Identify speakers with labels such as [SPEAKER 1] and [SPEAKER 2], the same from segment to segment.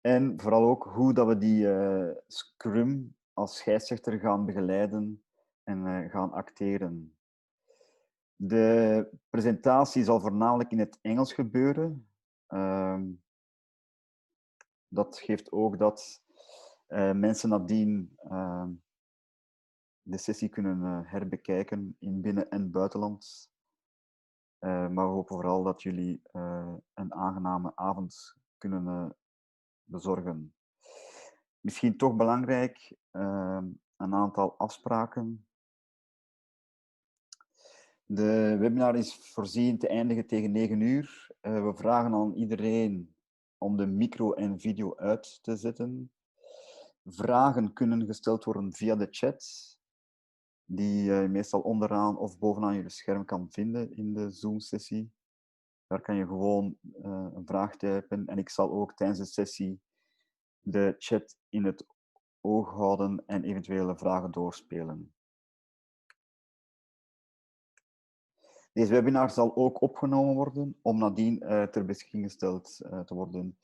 [SPEAKER 1] En vooral ook hoe dat we die Scrum als scheidsrechter gaan begeleiden en gaan acteren. De presentatie zal voornamelijk in het Engels gebeuren. Dat geeft ook dat mensen nadien de sessie kunnen herbekijken in binnen- en buitenland. Maar we hopen vooral dat jullie een aangename avond kunnen bezorgen. Misschien toch belangrijk, een aantal afspraken. De webinar is voorzien te eindigen tegen 9 uur. We vragen aan iedereen om de micro en video uit te zetten. Vragen kunnen gesteld worden via de chat, die je meestal onderaan of bovenaan je scherm kan vinden in de Zoom-sessie. Daar kan je gewoon een vraag typen en ik zal ook tijdens de sessie de chat in het oog houden en eventuele vragen doorspelen. Deze webinar zal ook opgenomen worden om nadien ter beschikking gesteld te worden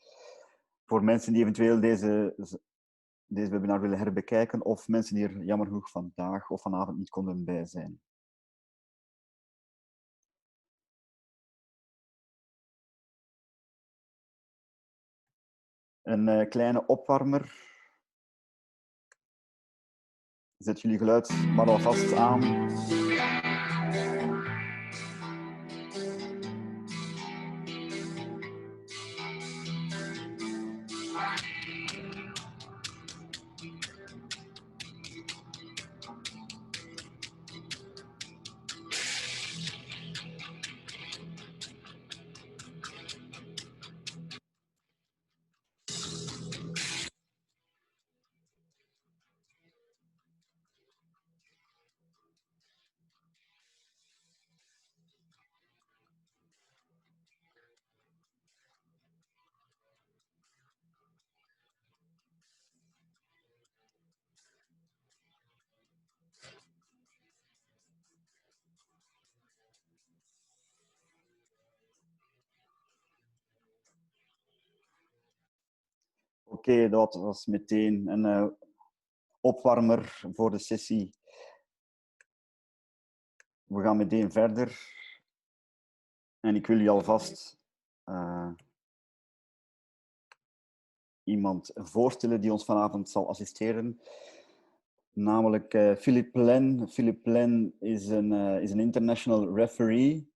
[SPEAKER 1] voor mensen die eventueel deze webinar willen herbekijken of mensen die er jammer genoeg vandaag of vanavond niet konden bij zijn. Een kleine opwarmer. Zet jullie geluid maar alvast aan. Oké, dat was meteen een opwarmer voor de sessie. We gaan meteen verder. En ik wil je alvast iemand voorstellen die ons vanavond zal assisteren. Namelijk Philippe Lenne. Philippe Lenne is an international referee,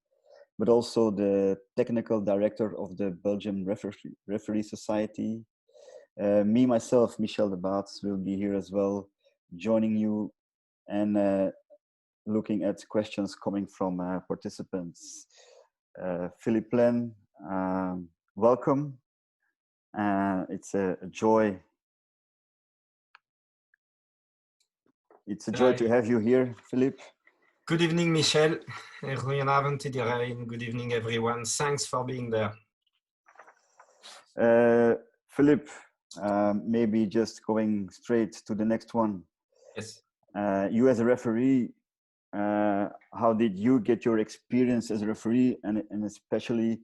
[SPEAKER 1] but also the technical director of the Belgian Referee Society. Me, myself, Michel de Baats, will be here as well, joining you and looking at questions coming from participants. Philippe Lenne, welcome. It's a joy. It's a joy to have you here, Philippe.
[SPEAKER 2] Good evening, Michel. Goedenavond iedereen. Good evening, everyone. Thanks for being there.
[SPEAKER 1] Philippe, maybe just going straight to the next one.
[SPEAKER 2] Yes.
[SPEAKER 1] You as a referee, how did you get your experience as a referee and especially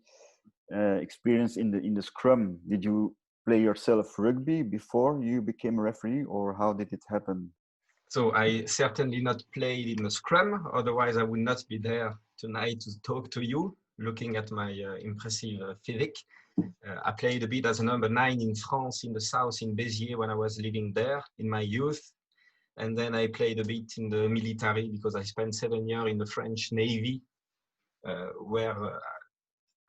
[SPEAKER 1] experience in the Scrum? Did you play yourself rugby before you became a referee, or how did it happen?
[SPEAKER 2] So I certainly not played in the Scrum, otherwise I would not be there tonight to talk to you, looking at my impressive physique. I played a bit as a number 9 in France, in the south, in Béziers, when I was living there in my youth. And then I played a bit in the military because I spent 7 years in the French Navy, where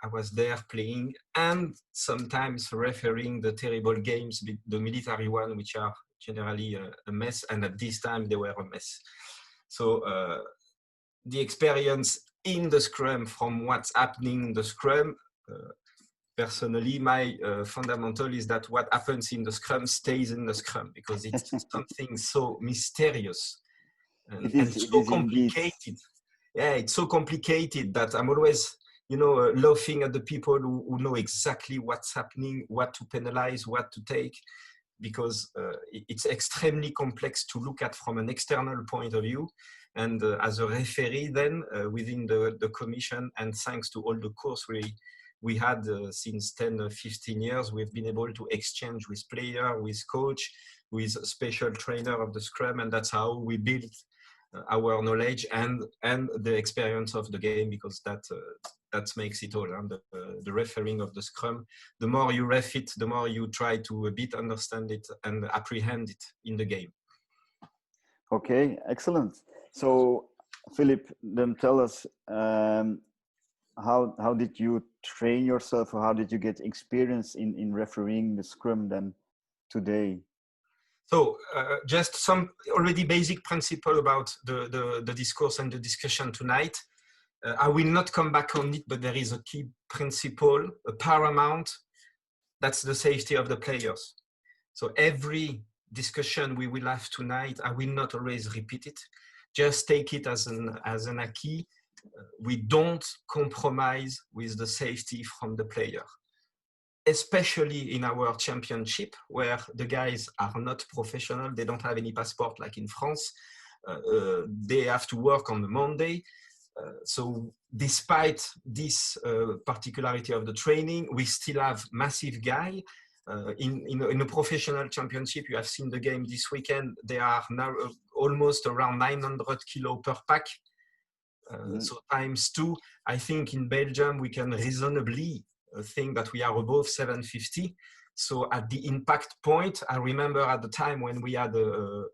[SPEAKER 2] I was there playing and sometimes refereeing the terrible games, the military one, which are generally a mess. And at this time, they were a mess. So the experience in the Scrum from what's happening in the Scrum, personally, my fundamental is that what happens in the Scrum stays in the Scrum because it's something so mysterious and so complicated. Indeed. Yeah, it's so complicated that I'm always, laughing at the people who know exactly what's happening, what to penalize, what to take, because it's extremely complex to look at from an external point of view. And as a referee then within the commission, and thanks to all the course we had since 10 or 15 years, we've been able to exchange with player, with coach, with special trainer of the Scrum, and that's how we build our knowledge and the experience of the game, because that makes it all. The refereeing of the Scrum, the more you ref it, the more you try to a bit understand it and apprehend it in the game.
[SPEAKER 1] Okay, excellent. So Philippe, then tell us, how did you train yourself, or how did you get experience in refereeing the Scrum then today?
[SPEAKER 2] So just some already basic principle about the discourse and the discussion tonight. I will not come back on it, but there is a key principle, a paramount, that's the safety of the players. So every discussion we will have tonight, I will not always repeat it. Just take it as an acquis. We don't compromise with the safety from the player, especially in our championship, where the guys are not professional. They don't have any passport like in France. They have to work on the Monday. So despite this particularity of the training, we still have massive guys. In a professional championship, you have seen the game this weekend, they are now almost around 900 kilo per pack. So times 2, I think in Belgium, we can reasonably think that we are above 750. So at the impact point, I remember at the time when we had a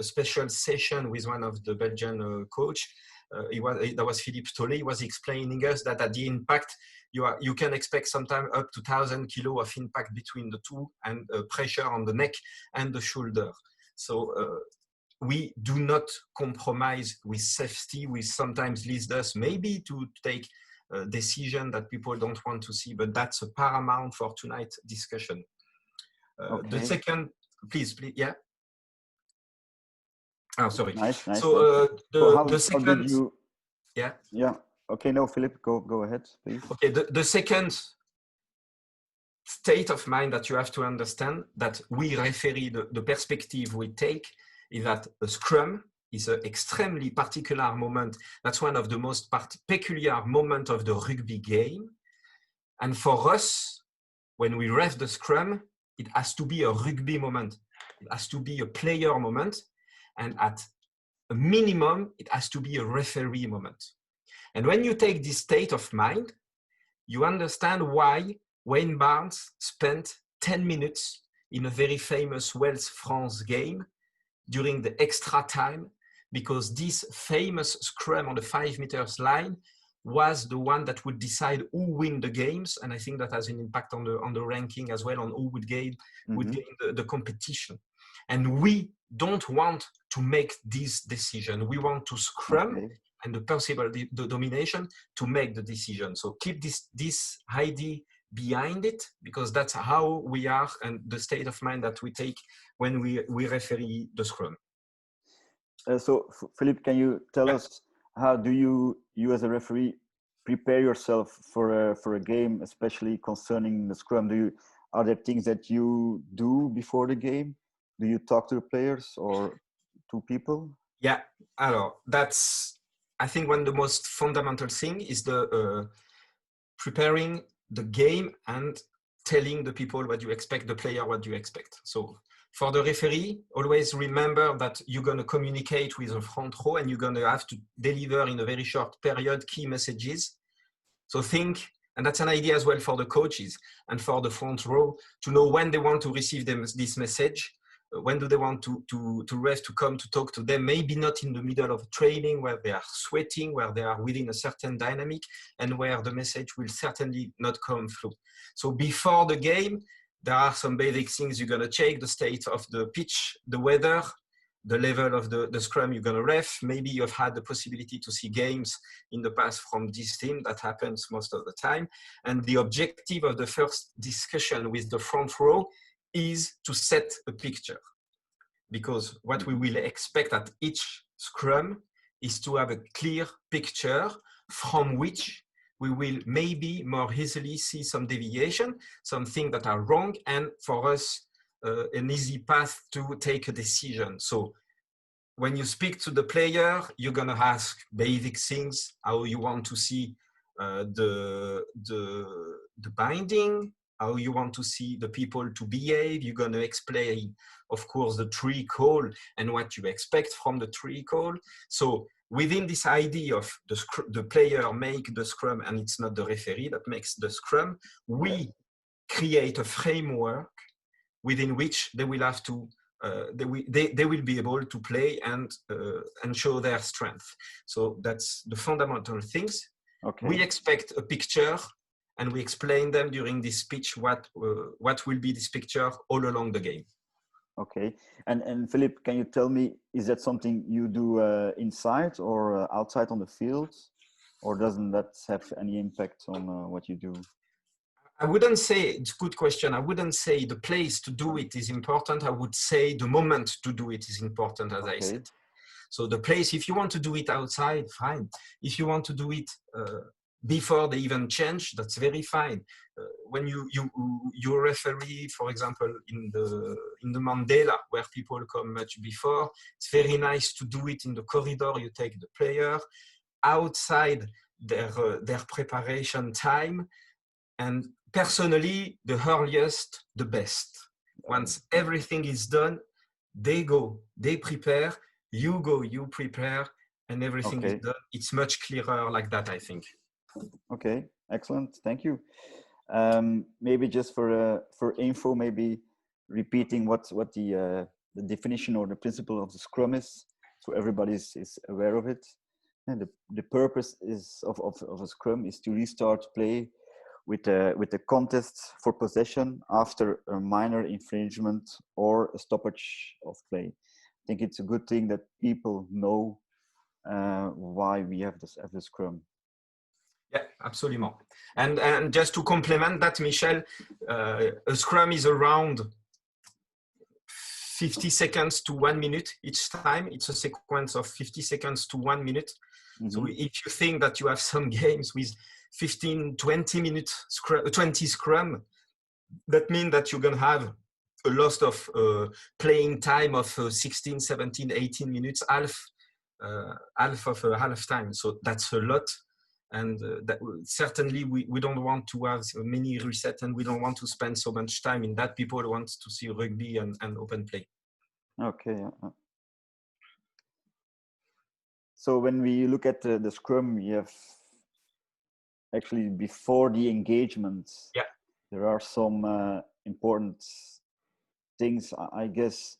[SPEAKER 2] special session with one of the Belgian coach, that was Philippe. He was explaining us that at the impact, you can expect sometimes up to 1,000 kilo of impact between the two, and pressure on the neck and the shoulder. So we do not compromise with safety, which sometimes leads us maybe to take a decision that people don't want to see, but that's a paramount for tonight's discussion.
[SPEAKER 1] Okay.
[SPEAKER 2] The second, please, yeah. Oh, sorry.
[SPEAKER 1] Nice.
[SPEAKER 2] So the second,
[SPEAKER 1] how did you...
[SPEAKER 2] Yeah.
[SPEAKER 1] Okay, no, Philippe, go ahead, please.
[SPEAKER 2] Okay, the second state of mind that you have to understand, that we referee, the perspective we take, is that a Scrum is an extremely particular moment. That's one of the most peculiar moments of the rugby game. And for us, when we ref the Scrum, it has to be a rugby moment. It has to be a player moment. And at a minimum, it has to be a referee moment. And when you take this state of mind, you understand why Wayne Barnes spent 10 minutes in a very famous Wales-France game during the extra time, because this famous Scrum on the 5 meters line was the one that would decide who win the games. And I think that has an impact on the ranking as well, on who would gain the competition. And we don't want to make this decision. We want to Scrum and the possible the domination to make the decision. So keep this idea behind it, because that's how we are and the state of mind that we take when we referee the Scrum.
[SPEAKER 1] So Philippe, can you tell us, how do you as a referee prepare yourself for a game, especially concerning the Scrum? Are there things that you do before the game? Do you talk to the players or to people?
[SPEAKER 2] Yeah, alors, that's, I think, one of the most fundamental thing is the preparing the game and telling the people what you expect, the player what you expect. So for the referee, always remember that you're going to communicate with the front row, and you're going to have to deliver in a very short period key messages. So think, and that's an idea as well for the coaches and for the front row, to know when they want to receive this message. When do they want to ref, to come to talk to them? Maybe not in the middle of training where they are sweating, where they are within a certain dynamic, and where the message will certainly not come through. So before the game, there are some basic things you're going to check: the state of the pitch, the weather, the level of the Scrum you're going to ref. Maybe you've had the possibility to see games in the past from this team. That happens most of the time. And the objective of the first discussion with the front row is to set a picture, because what we will expect at each Scrum is to have a clear picture from which we will maybe more easily see some deviation, some things that are wrong, and for us, an easy path to take a decision. So when you speak to the player, you're going to ask basic things, how you want to see the binding, how you want to see the people to behave. You're going to explain, of course, the tree call and what you expect from the tree call. So within this idea of the player make the scrum and it's not the referee that makes the scrum, we create a framework within which they will have to they will be able to play and show their strength. So that's the fundamental things.
[SPEAKER 1] Okay.
[SPEAKER 2] We expect a picture and we explain them during this speech what will be this picture all along the game.
[SPEAKER 1] Okay. And Philippe, can you tell me, is that something you do inside or outside on the field? Or doesn't that have any impact on what you do?
[SPEAKER 2] I wouldn't say, it's a good question. I wouldn't say the place to do it is important. I would say the moment to do it is important, as I said. So the place, if you want to do it outside, fine. If you want to do it before they even change, that's very fine. When you referee, for example, in the Mandela, where people come much before, it's very nice to do it in the corridor. You take the player outside their preparation time, and personally, the earliest, the best. Once everything is done, they go, they prepare, you go, you prepare, and everything is done. It's much clearer like that, I think.
[SPEAKER 1] Okay, excellent. Thank you. Maybe just for info, maybe repeating what the definition or the principle of the Scrum is, so everybody is aware of it. And the purpose of a Scrum is to restart play with a contest for possession after a minor infringement or a stoppage of play. I think it's a good thing that people know why we have the Scrum.
[SPEAKER 2] Yeah, absolutely. And just to complement that, Michel, a Scrum is around 50 seconds to 1 minute each time. It's a sequence of 50 seconds to 1 minute. Mm-hmm. So if you think that you have some games with 15, 20 minutes, 20 Scrum, that means that you're going to have a loss of playing time of 16, 17, 18 minutes, half of a half time. So that's a lot. And that certainly we don't want to have many resets, and we don't want to spend so much time in that. People want to see rugby and open play.
[SPEAKER 1] Okay. So when we look at the Scrum, you have actually before the engagement, there are some important things, I guess.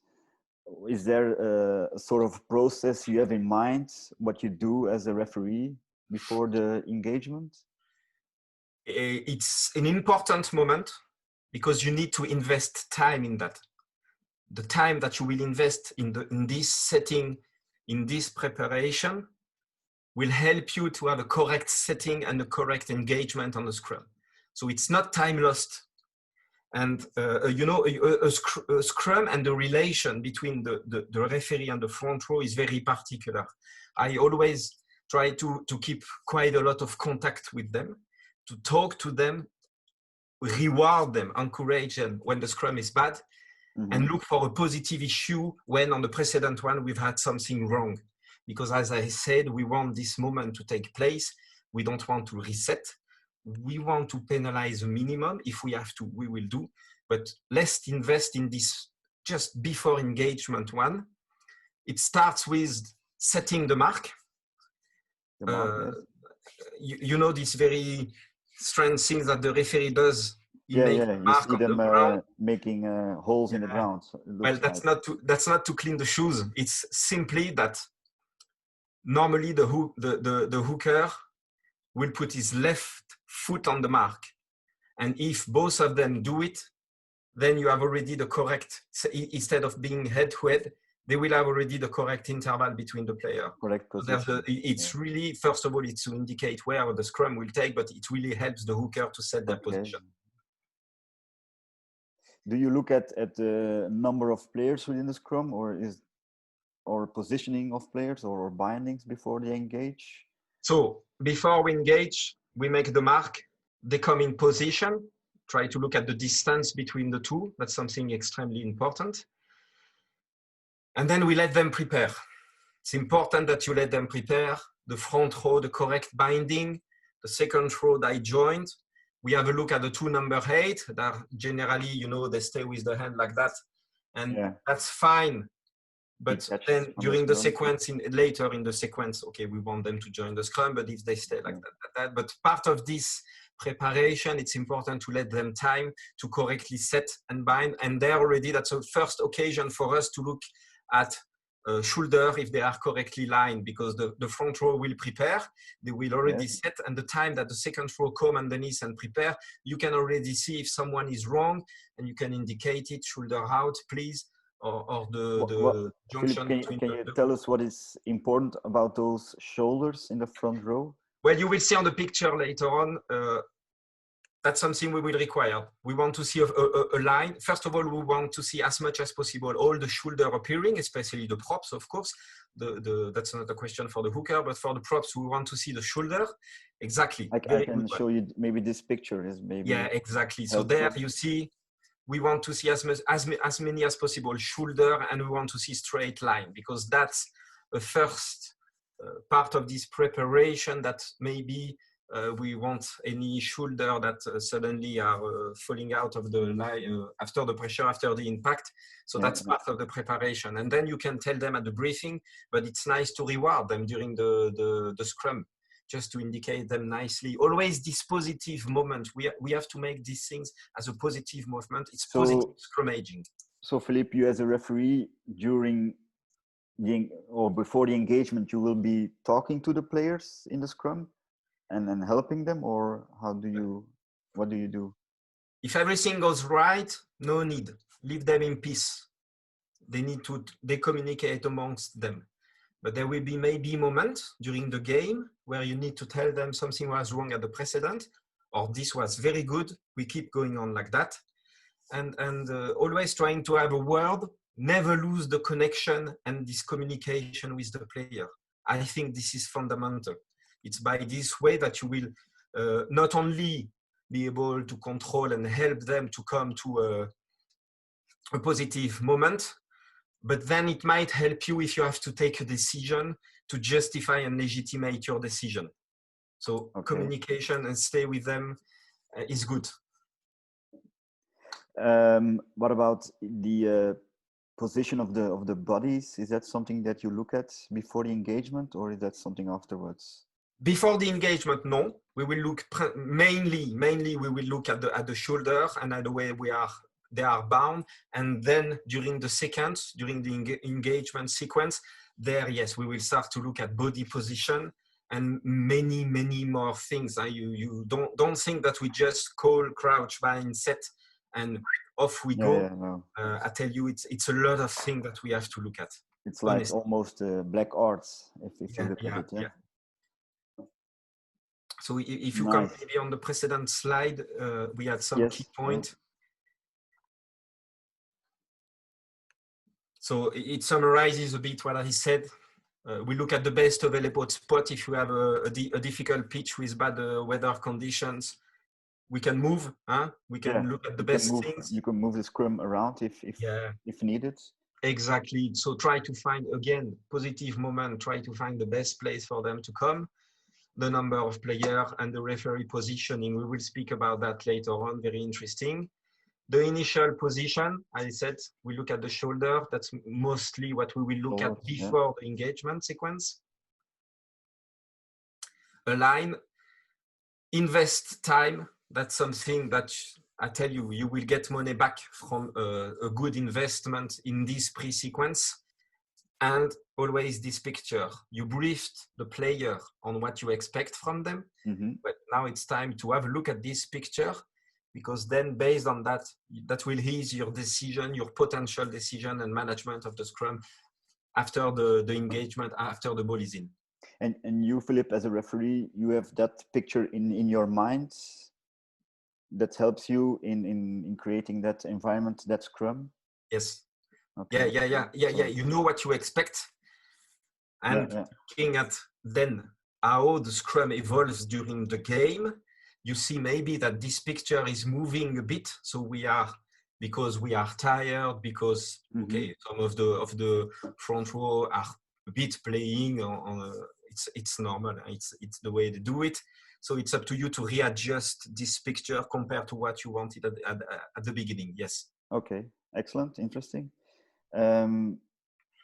[SPEAKER 1] Is there a sort of process you have in mind, what you do as a referee before the engagement?
[SPEAKER 2] It's an important moment because you need to invest time in that. The time that you will invest in this setting, in this preparation, will help you to have a correct setting and a correct engagement on the Scrum. So it's not time lost. And a Scrum and the relation between the referee and the front row is very particular. I always try to keep quite a lot of contact with them, to talk to them, reward them, encourage them when the Scrum is bad, and look for a positive issue when on the precedent one we've had something wrong. Because as I said, we want this moment to take place. We don't want to reset. We want to penalize a minimum. If we have to, we will do. But let's invest in this just before engagement one. It starts with setting the mark.
[SPEAKER 1] Yes.
[SPEAKER 2] You know this very strange thing that the referee does.
[SPEAKER 1] You see them making holes in the ground.
[SPEAKER 2] Well, that's not to clean the shoes. It's simply that normally the hooker will put his left foot on the mark, and if both of them do it, then you have already the correct. Instead of being head to head, they will have already the correct interval between the player.
[SPEAKER 1] Correct position.
[SPEAKER 2] It's really, first of all, it's to indicate where the Scrum will take, but it really helps the hooker to set their position.
[SPEAKER 1] Do you look at the number of players within the Scrum, or positioning of players, or bindings before they engage?
[SPEAKER 2] So before we engage, we make the mark. They come in position. Try to look at the distance between the two. That's something extremely important. And then we let them prepare. It's important that you let them prepare the front row, the correct binding, the second row that I joined, we have a look at the 2 number 8 that generally, you know, they stay with the hand like that. And that's fine. But then during the sequence, later in the sequence, okay, we want them to join the scrum, but if they stay like that. But part of this preparation, it's important to let them time to correctly set and bind. And there already, that's a first occasion for us to look at shoulder if they are correctly lined, because the front row will prepare, they will already set, and the time that the second row come underneath and prepare, you can already see if someone is wrong, and you can indicate it, shoulder out, please, or the junction.
[SPEAKER 1] Philippe, can you tell us what is important about those shoulders in the front row?
[SPEAKER 2] Well, you will see on the picture later on, that's something we will require. We want to see a line. First of all, we want to see as much as possible all the shoulder appearing, especially the props, of course. That's not a question for the hooker, but for the props, we want to see the shoulder. Exactly.
[SPEAKER 1] I can show you, maybe this picture is maybe.
[SPEAKER 2] Yeah, exactly.
[SPEAKER 1] Helpful.
[SPEAKER 2] So there you see, we want to see as many as possible shoulder, and we want to see straight line, because that's the first part of this preparation that maybe we want any shoulder that suddenly are falling out of the line after the pressure, after the impact. So that's part of the preparation. And then you can tell them at the briefing, but it's nice to reward them during the scrum, just to indicate them nicely. Always this positive moment. We have to make these things as a positive movement. It's positive scrummaging.
[SPEAKER 1] So Philippe, you as a referee, during or before the engagement, you will be talking to the players in the scrum and helping them, or what do you do?
[SPEAKER 2] If everything goes right, no need. Leave them in peace. They communicate amongst them. But there will be maybe moments during the game where you need to tell them something was wrong at the precedent, or this was very good. We keep going on like that. And always trying to have a word, never lose the connection and this communication with the player. I think this is fundamental. It's by this way that you will not only be able to control and help them to come to a positive moment, but then it might help you if you have to take a decision to justify and legitimate your decision. So communication and stay with them is good.
[SPEAKER 1] What about the position of the bodies? Is that something that you look at before the engagement, or is that something afterwards?
[SPEAKER 2] Before the engagement, no. We will look mainly we will look at the shoulder and at the way they are bound. And then during the engagement sequence, there, yes, we will start to look at body position and many more things. You don't think that we just call crouch, bind, set, and off we go.
[SPEAKER 1] No.
[SPEAKER 2] I tell you, it's a lot of things that we have to look at.
[SPEAKER 1] It's like honestly. Almost black arts, if you look at it. Yeah.
[SPEAKER 2] So if you come maybe on the precedent slide, we had some key points. Yeah. So it summarizes a bit what I said. We look at the best available spot. If you have a difficult pitch with bad weather conditions, we can move. We can look at the best things.
[SPEAKER 1] You can move the scrum around if needed.
[SPEAKER 2] Exactly. So try to find, again, positive moment. Try to find the best place for them to come. The number of players and the referee positioning. We will speak about that later on. Very interesting. The initial position, I said, we look at the shoulder. That's mostly what we will look at before the engagement sequence. A line, invest time. That's something that I tell you, you will get money back from a good investment in this pre-sequence. And always this picture, you briefed the player on what you expect from them, but now it's time to have a look at this picture, because then based on that, that will ease your decision, your potential decision and management of the scrum after the engagement, after the ball is in.
[SPEAKER 1] And you, Philippe, as a referee, you have that picture in your mind that helps you in creating that environment, that scrum?
[SPEAKER 2] Yes. Okay. Yeah. You know what you expect, and looking at then how the scrum evolves during the game, you see maybe that this picture is moving a bit. So because we are tired, because some of the front row are a bit playing on it's normal. It's the way they do it. So it's up to you to readjust this picture compared to what you wanted at the beginning. Yes.
[SPEAKER 1] Okay, excellent, interesting.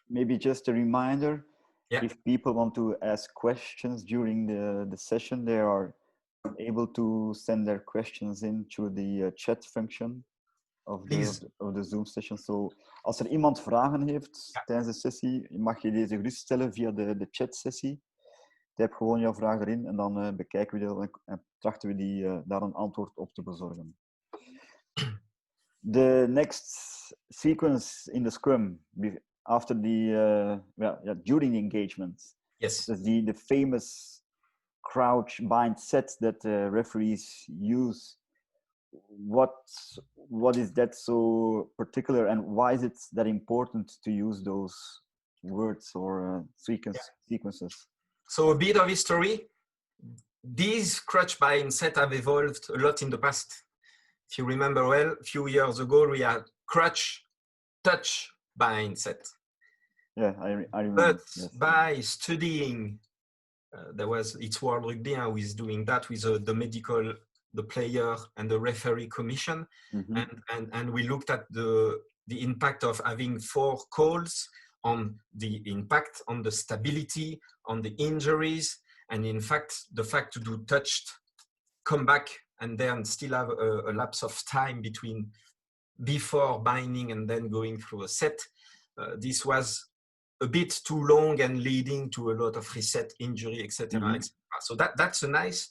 [SPEAKER 1] Maybe just a reminder,
[SPEAKER 2] Yeah.
[SPEAKER 1] if people want to ask questions during the session, they are able to send their questions in through the chat function of de Zoom session. So, als er iemand vragen heeft tijdens de sessie, mag je deze gerust stellen via de chat sessie. Typ gewoon jouw vraag erin en dan bekijken we die en trachten we die, daar een antwoord op te bezorgen. The next sequence in the Scrum after during the engagement.
[SPEAKER 2] Yes.
[SPEAKER 1] The famous crouch bind set that referees use. What is that so particular, and why is it that important to use those words or sequences?
[SPEAKER 2] So a bit of history. These crouch bind sets have evolved a lot in the past. If you remember well, a few years ago we had crouch touch bind set.
[SPEAKER 1] Yeah, I remember.
[SPEAKER 2] But
[SPEAKER 1] yes.
[SPEAKER 2] by studying, it's World Rugby who is doing that with the player and the referee commission. Mm-hmm. and we looked at the impact of having 4 calls on the impact on the stability, on the injuries, and in fact the fact to do touched, come back, and then still have a lapse of time before binding and then going through a set. This was a bit too long and leading to a lot of reset, injury, etc. Mm-hmm. etc. So that's a nice.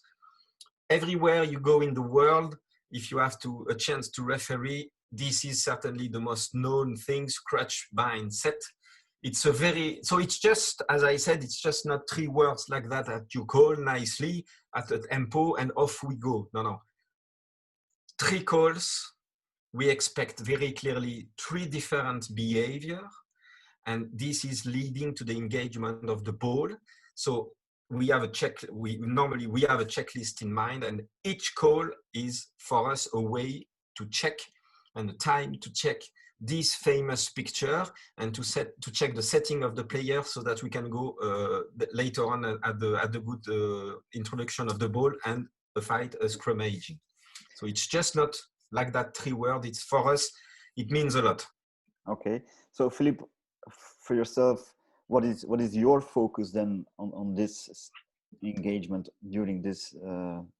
[SPEAKER 2] Everywhere you go in the world, if you have a chance to referee, this is certainly the most known thing, crouch bind set. It's just, as I said, it's just not 3 words like that you call nicely at a tempo and off we go. No. 3 calls, we expect very clearly 3 different behavior, and this is leading to the engagement of the ball. So we have normally have a checklist in mind, and each call is for us a way to check and a time to check this famous picture and to check the setting of the player, so that we can go later on at the good introduction of the ball and a fight, a scrummaging. So it's just not like that 3 words. It's for us, it means a lot.
[SPEAKER 1] Okay, so Philippe, for yourself, what is your focus then on this engagement during this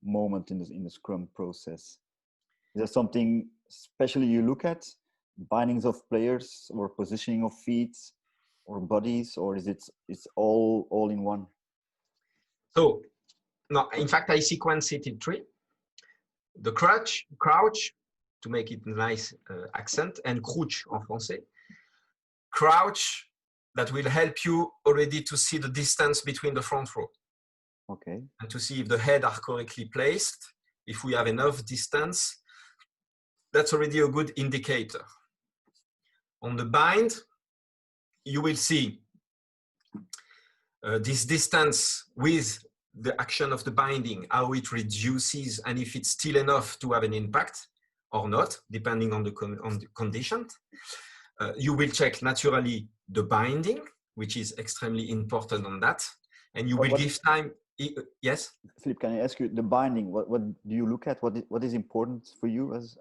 [SPEAKER 1] moment in the Scrum process? Is there something especially you look at? Bindings of players or positioning of feet or bodies, or is it's all in one?
[SPEAKER 2] So no, in fact I sequence it in 3. The crouch to make it a nice accent, and crouch en français. Crouch, that will help you already to see the distance between the front row.
[SPEAKER 1] Okay.
[SPEAKER 2] And to see if the head are correctly placed. If we have enough distance, that's already a good indicator. On the bind, you will see this distance with the action of the binding, how it reduces, and if it's still enough to have an impact or not, depending on the condition. You will check naturally the binding, which is extremely important on that, and you will give time. Yes,
[SPEAKER 1] Philippe, can I ask you the binding? What do you look at? What is important for you as?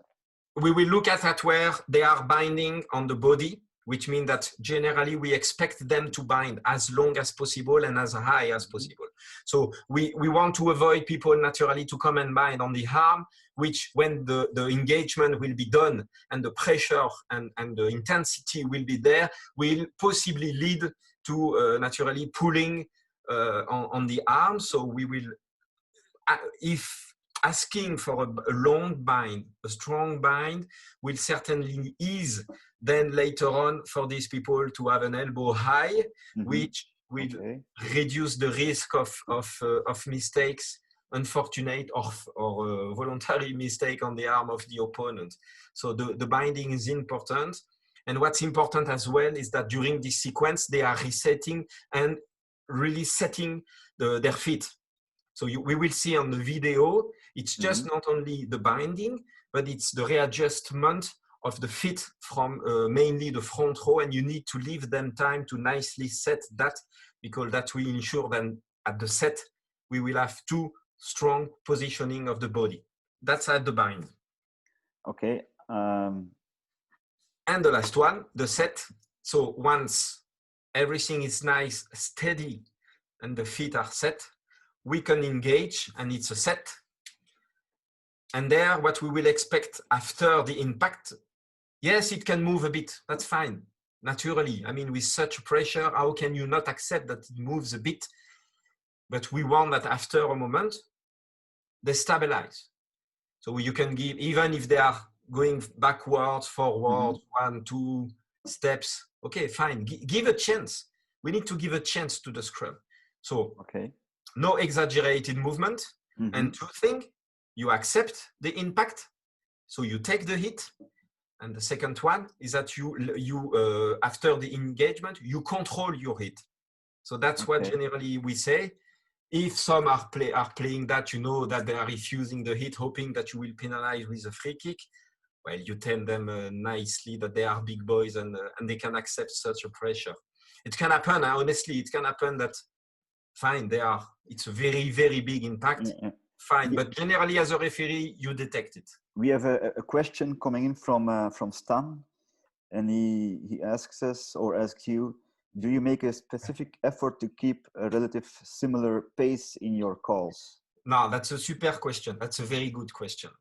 [SPEAKER 2] We will look at where they are binding on the body, which means that generally we expect them to bind as long as possible and as high as possible. So we want to avoid people naturally to come and bind on the arm, which when the engagement will be done and the pressure and the intensity will be there, will possibly lead to naturally pulling on the arm. So we will, if asking for a long bind, a strong bind, will certainly ease then later on for these people to have an elbow high, which will reduce the risk of mistakes, unfortunate or voluntary mistake on the arm of the opponent. So the binding is important. And what's important as well is that during this sequence, they are resetting and really setting their feet. So we will see on the video, it's just not only the binding, but it's the readjustment of the feet from mainly the front row, and you need to leave them time to nicely set that, because that will ensure that at the set, we will have 2 strong positioning of the body. That's at the bind.
[SPEAKER 1] Okay.
[SPEAKER 2] And the last one, the set. So once everything is nice, steady, and the feet are set, we can engage, and it's a set. And there, what we will expect after the impact, yes, it can move a bit. That's fine, naturally. I mean, with such pressure, how can you not accept that it moves a bit? But we want that after a moment, they stabilize. So you can give, even if they are going backwards, forwards, 1, 2 steps, okay, fine. Give a chance. We need to give a chance to the Scrum. So no exaggerated movement. And two things, you accept the impact. So you take the hit. And the second one is that you after the engagement, you control your hit. So that's what generally we say. If some are playing that, you know that they are refusing the hit, hoping that you will penalize with a free kick. Well, you tell them nicely that they are big boys and they can accept such a pressure. It can happen, honestly, it can happen that, fine, it's a very, very big impact, fine. But generally, as a referee, you detect it.
[SPEAKER 1] We have a question coming in from Stan, and he asks us, or asks you, do you make a specific effort to keep a relative similar pace in your calls?
[SPEAKER 2] No, that's a super question. That's a very good question.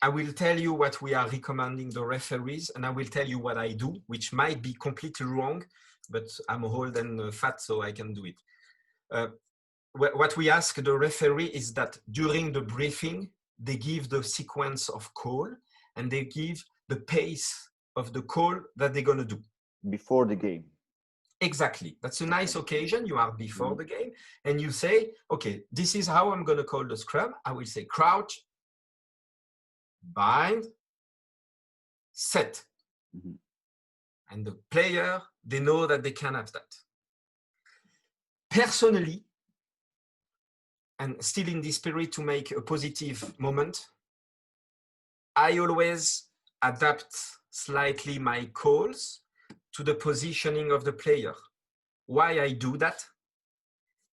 [SPEAKER 2] I will tell you what we are recommending the referees, and I will tell you what I do, which might be completely wrong, but I'm old and fat, so I can do it. What we ask the referee is that during the briefing, they give the sequence of call, and they give the pace of the call that they're going to do.
[SPEAKER 1] Before the game.
[SPEAKER 2] Exactly. That's a nice occasion. You are before the game, and you say, okay, this is how I'm going to call the Scrum. I will say crouch, bind, set. And the player, they know that they can have that. Personally, and still in this spirit to make a positive moment, I always adapt slightly my calls to the positioning of the player. Why I do that?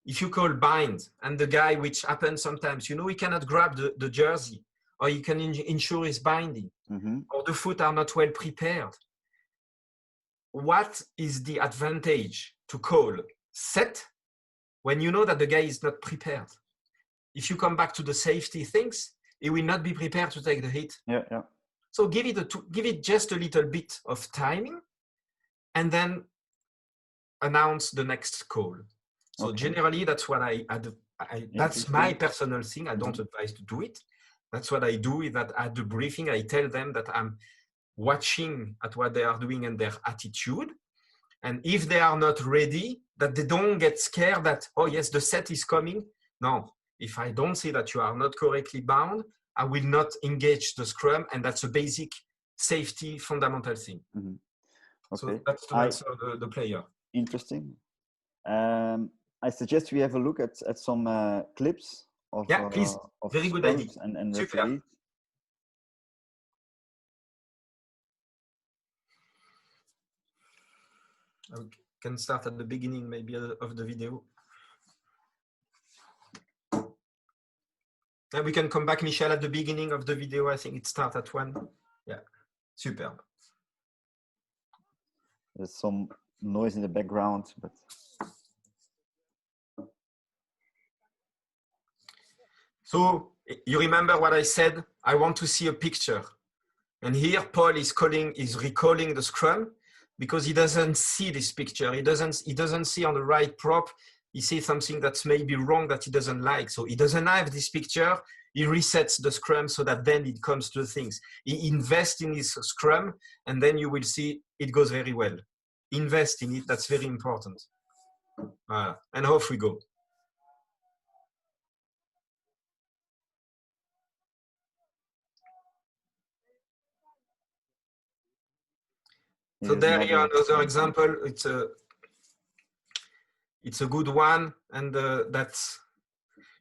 [SPEAKER 2] If you call bind and the guy, which happens sometimes, you know, he cannot grab the jersey, or you can ensure his binding, or the foot are not well prepared. What is the advantage to call set when you know that the guy is not prepared? If you come back to the safety things, he will not be prepared to take the hit. So give it just a little bit of timing, and then announce the next call. So generally, that's what that's my personal thing. I don't advise to do it. That's what I do, is that at the briefing, I tell them that I'm watching at what they are doing and their attitude. And if they are not ready, that they don't get scared that, oh yes, the set is coming. No, if I don't see that you are not correctly bound, I will not engage the Scrum. And that's a basic safety fundamental thing. So that's to answer the player.
[SPEAKER 1] Interesting. I suggest we have a look at some clips of
[SPEAKER 2] please.
[SPEAKER 1] Of
[SPEAKER 2] very good idea.
[SPEAKER 1] And
[SPEAKER 2] Super.
[SPEAKER 1] referees.
[SPEAKER 2] I can start at the beginning, maybe, of the video. And we can come back, Michel, at the beginning of the video. I think it starts at 1. Yeah, superb.
[SPEAKER 1] There's some noise in the background, but.
[SPEAKER 2] So you remember what I said? I want to see a picture. And here Paul is recalling the Scrum because he doesn't see this picture. He doesn't see on the right prop. He sees something that's maybe wrong that he doesn't like. So he doesn't have this picture. He resets the Scrum so that then it comes to things. He invests in his Scrum, and then you will see it goes very well. Invest in it. That's very important. And off we go. So there you are another example. It's a good one, and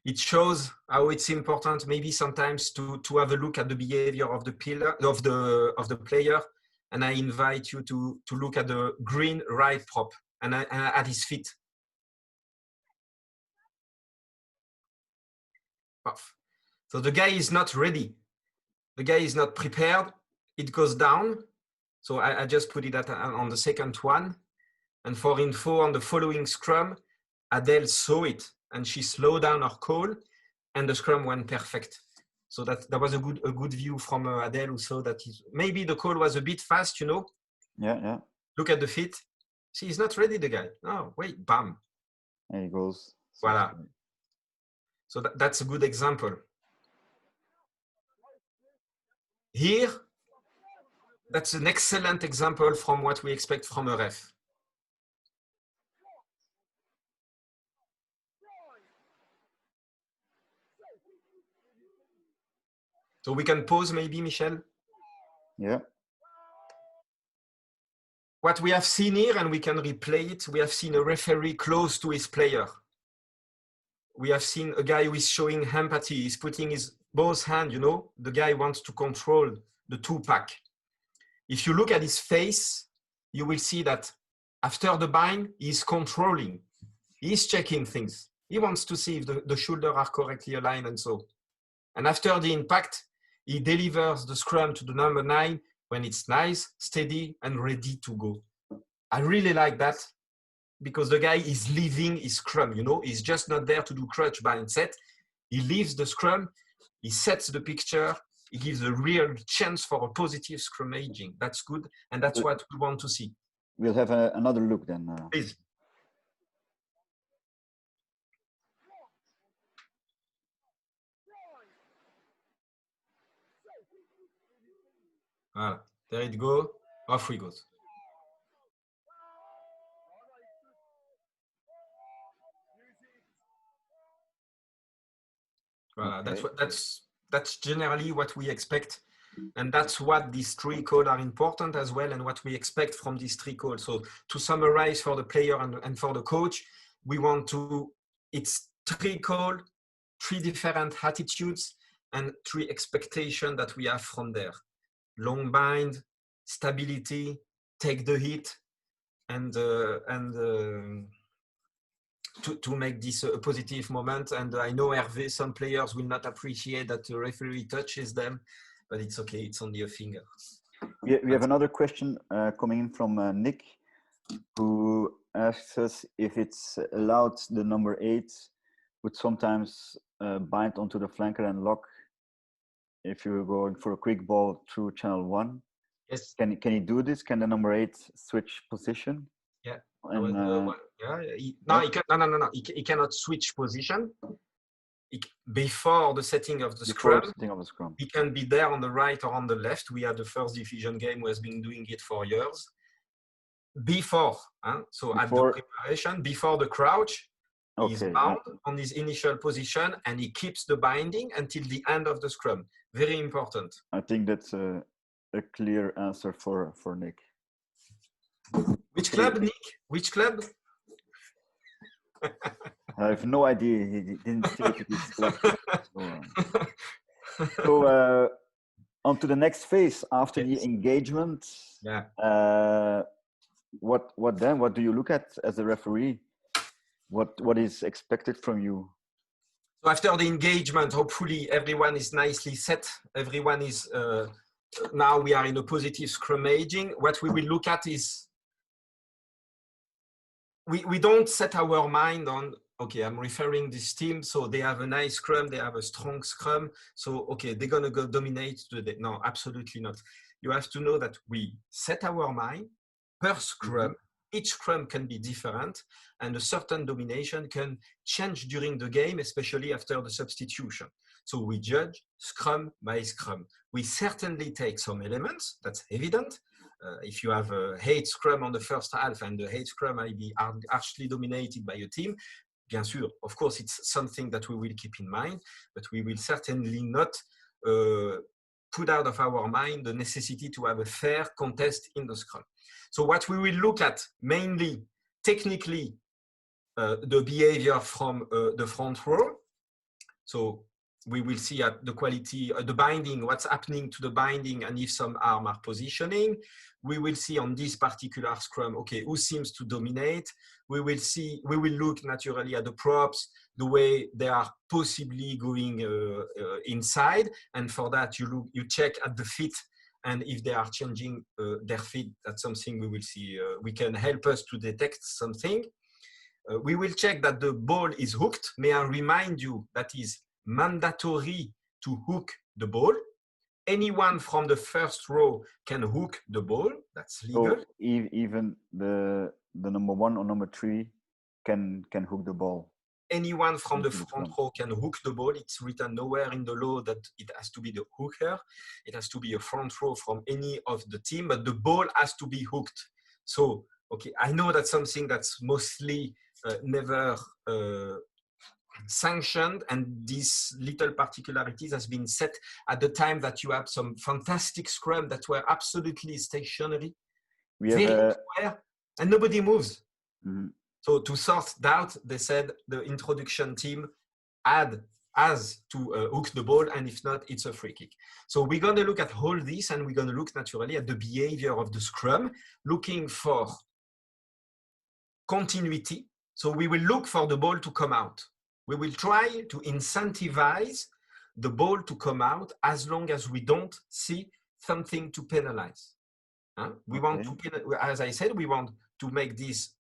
[SPEAKER 2] it shows how it's important maybe sometimes to have a look at the behavior of the player. And I invite you to look at the green right prop and at his feet. off. So the guy is not ready. The guy is not prepared. It goes down. So I just put it on the second one. And for info, on the following scrum, Adele saw it and she slowed down her call and the scrum went perfect. So that was a good view from Adele, who saw that maybe the call was a bit fast, you know.
[SPEAKER 1] Yeah.
[SPEAKER 2] Look at the feet. See, he's not ready, the guy. No, wait, bam.
[SPEAKER 1] There he goes.
[SPEAKER 2] Voila. So that's a good example. Here, that's an excellent example from what we expect from a ref. So we can pause maybe, Michel?
[SPEAKER 1] Yeah.
[SPEAKER 2] What we have seen here, and we can replay it, we have seen a referee close to his player. We have seen a guy who is showing empathy. He's putting his both hands, you know, the guy wants to control the 2-pack. If you look at his face, you will see that after the bind, he's controlling. He's checking things. He wants to see if the shoulders are correctly aligned and so. And after the impact, he delivers the scrum to the number 9 when it's nice, steady, and ready to go. I really like that because the guy is leaving his scrum, you know, he's just not there to do crutch, bind, set. He leaves the scrum, he sets the picture, he gives a real chance for a positive scrummaging. That's good, and that's what we want to see.
[SPEAKER 1] We'll have another look then.
[SPEAKER 2] Please. Voilà. There it goes. Off we go. Voilà. Okay. That's generally what we expect, and that's what these 3 calls are important as well, and what we expect from these 3 calls. So to summarize for the player and for the coach, we want to. It's 3 calls, 3 different attitudes, and 3 expectations that we have from there. Long bind, stability, take the hit, and to make this a positive moment. And I know Hervé, some players will not appreciate that the referee touches them, but it's okay, it's only a finger.
[SPEAKER 1] We have another question coming in from Nick, who asks us if it's allowed the number 8 would sometimes bind onto the flanker and lock if you're going for a quick ball through channel 1.
[SPEAKER 2] Yes.
[SPEAKER 1] Can he do this? Can the number 8 switch position?
[SPEAKER 2] Yeah.
[SPEAKER 1] And,
[SPEAKER 2] No. He cannot switch position. Before the setting of the scrum, he can be there on the right or on the left. We had the first division game who has been doing it for years. Before at the preparation, before the crouch, he's bound on his initial position and he keeps the binding until the end of the scrum. Very important.
[SPEAKER 1] I think that's a clear answer for Nick.
[SPEAKER 2] Which club, Nick? Which club?
[SPEAKER 1] I have no idea. He didn't stick to this club. So on to the next phase after the engagement.
[SPEAKER 2] Yeah.
[SPEAKER 1] What then? What do you look at as a referee? What is expected from you?
[SPEAKER 2] So after the engagement, hopefully everyone is nicely set. Everyone is now we are in a positive scrummaging. What we will look at is we don't set our mind on, okay, I'm referring this team, so they have a nice scrum, they have a strong scrum, so okay, they're gonna go dominate today. No, absolutely not. You have to know that we set our mind per scrum. Each scrum can be different, and a certain domination can change during the game, especially after the substitution. So we judge scrum by scrum. We certainly take some elements, that's evident. If you have a hate scrum on the first half and the hate scrum might be harshly dominated by a team, bien sûr, of course, it's something that we will keep in mind, but we will certainly not put out of our mind the necessity to have a fair contest in the scrum. So what we will look at mainly technically the behavior from the front row. So we will see at the quality, the binding, what's happening to the binding, and if some arm are positioning. We will see on this particular Scrum, okay, who seems to dominate. We will look naturally at the props, the way they are possibly going inside. And for that, you check at the feet, and if they are changing their feet, that's something we will see. We can help us to detect something. We will check that the ball is hooked. May I remind you that is mandatory to hook the ball. Anyone from the first row can hook the ball. That's legal.
[SPEAKER 1] So even the number 1 or number 3 can hook the ball.
[SPEAKER 2] Anyone from the front row can hook the ball. It's written nowhere in the law that it has to be the hooker. It has to be a front row from any of the team, but the ball has to be hooked. So, okay, I know that's something that's mostly never sanctioned, and these little particularities has been set at the time that you have some fantastic Scrum that were absolutely stationary, very square, and nobody moves. Mm-hmm. So to sort out, they said the introduction team has to hook the ball, and if not, it's a free kick. So we're going to look at all this, and we're going to look naturally at the behavior of the Scrum, looking for continuity. So we will look for the ball to come out. We will try to incentivize the ball to come out as long as we don't see something to penalize. We want to, as I said, we want to make this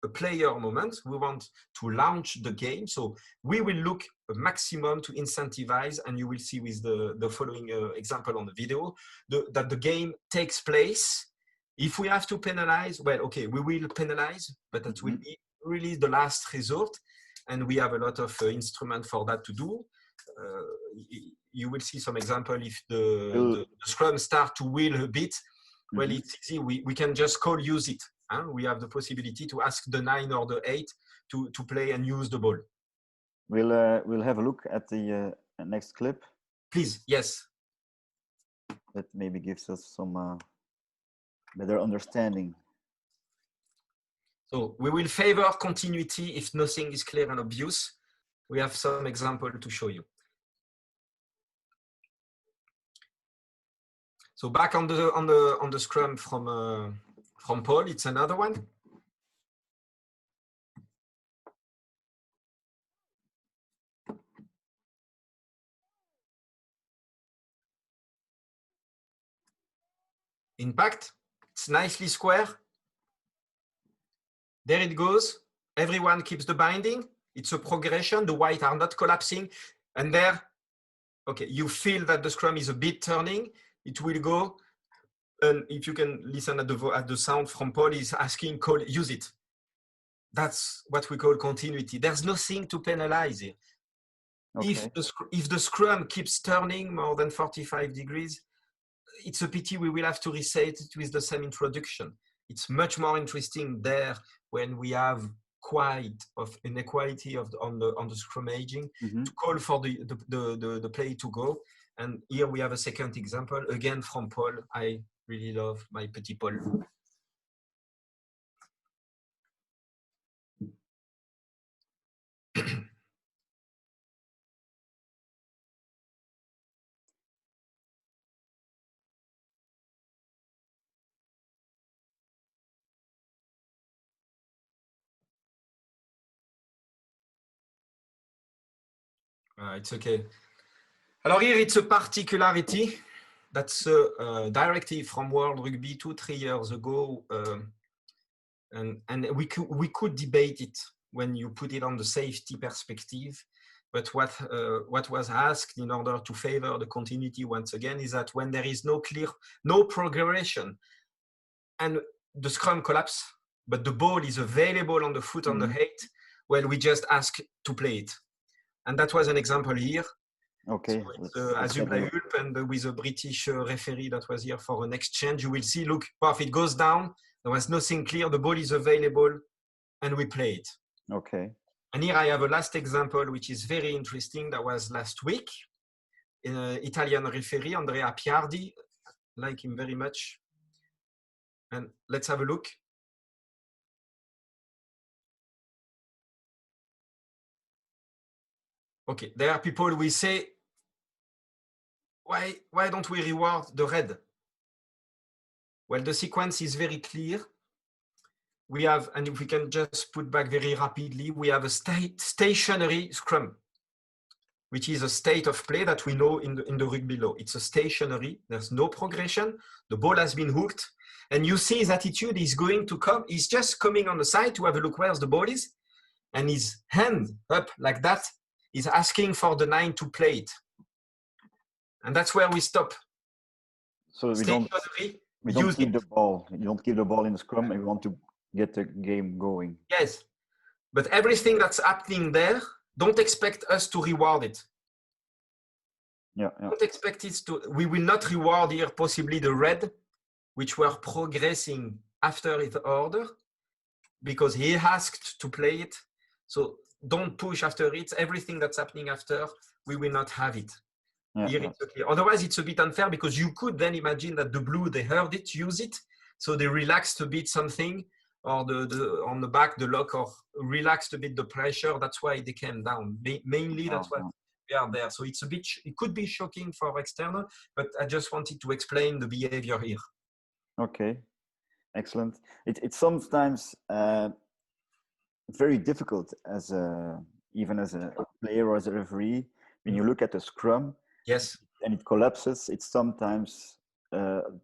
[SPEAKER 2] a player moment. We want to launch the game. So we will look a maximum to incentivize, and you will see with the following example on the video, that the game takes place. If we have to penalize, well, okay, we will penalize, but that will be really the last resort. And we have a lot of instruments for that to do. You will see some example if the Scrum start to wheel a bit. Well, it's easy. We can just call use it. We have the possibility to ask the 9 or the 8 to play and use the ball.
[SPEAKER 1] We'll have a look at the next clip.
[SPEAKER 2] Please, yes.
[SPEAKER 1] That maybe gives us some better understanding.
[SPEAKER 2] So we will favor continuity if nothing is clear and obvious. We have some example to show you. So back on the Scrum from Paul, it's another one. Impact, it's nicely square. There it goes. Everyone keeps the binding. It's a progression. The white are not collapsing. And there, okay, you feel that the Scrum is a bit turning. It will go. And if you can listen at the sound from Paul, is asking, use it. That's what we call continuity. There's nothing to penalize here. Okay. If the Scrum keeps turning more than 45 degrees, it's a pity we will have to reset it with the same introduction. It's much more interesting there when we have quite of inequality on the scrummaging to call for the play to go. And here we have a second example, again from Paul. I really love my petit Paul. It's okay. Alors here it's a particularity. That's a directive from World Rugby 2-3 years ago, and we could debate it when you put it on the safety perspective. But what was asked in order to favor the continuity once again is that when there is no progression, and the Scrum collapse, but the ball is available on the foot on the 8, well, we just ask to play it. And that was an example here.
[SPEAKER 1] Okay.
[SPEAKER 2] So Azubla Hulp, and with a British referee that was here for an exchange, you will see, look, puff, it goes down. There was nothing clear. The ball is available, and we play it.
[SPEAKER 1] Okay.
[SPEAKER 2] And here I have a last example, which is very interesting. That was last week. Italian referee, Andrea Piardi, like him very much. And let's have a look. Okay, there are people, we say why don't we reward the red? Well, the sequence is very clear. We have, and if we can just put back very rapidly, we have a stationary scrum, which is a state of play that we know in the rugby law. It's a stationary, there's no progression, the ball has been hooked, and you see his attitude is going to come, he's just coming on the side to have a look where the ball is, and his hand up like that is asking for the 9 to play it. And that's where we stop.
[SPEAKER 1] So we don't keep the ball. You don't keep the ball in the scrum, and we want to get the game going.
[SPEAKER 2] Yes, but everything that's happening there, don't expect us to reward it.
[SPEAKER 1] Yeah.
[SPEAKER 2] Don't expect it to. We will not reward here possibly the red, which were progressing after his order, because he asked to play it. So don't push after it. Everything that's happening after, we will not have it. Otherwise, it's a bit unfair, because you could then imagine that the blue, they heard it, use it, so they relaxed a bit something, or the on the back, the lock, or relaxed a bit the pressure. That's why they came down. Mainly, that's why they are there. So it's a bit, it could be shocking for external, but I just wanted to explain the behavior here.
[SPEAKER 1] Okay, excellent. It's sometimes very difficult as even as a player or as a referee, when you look at the scrum.
[SPEAKER 2] Yes.
[SPEAKER 1] And it collapses. It's sometimes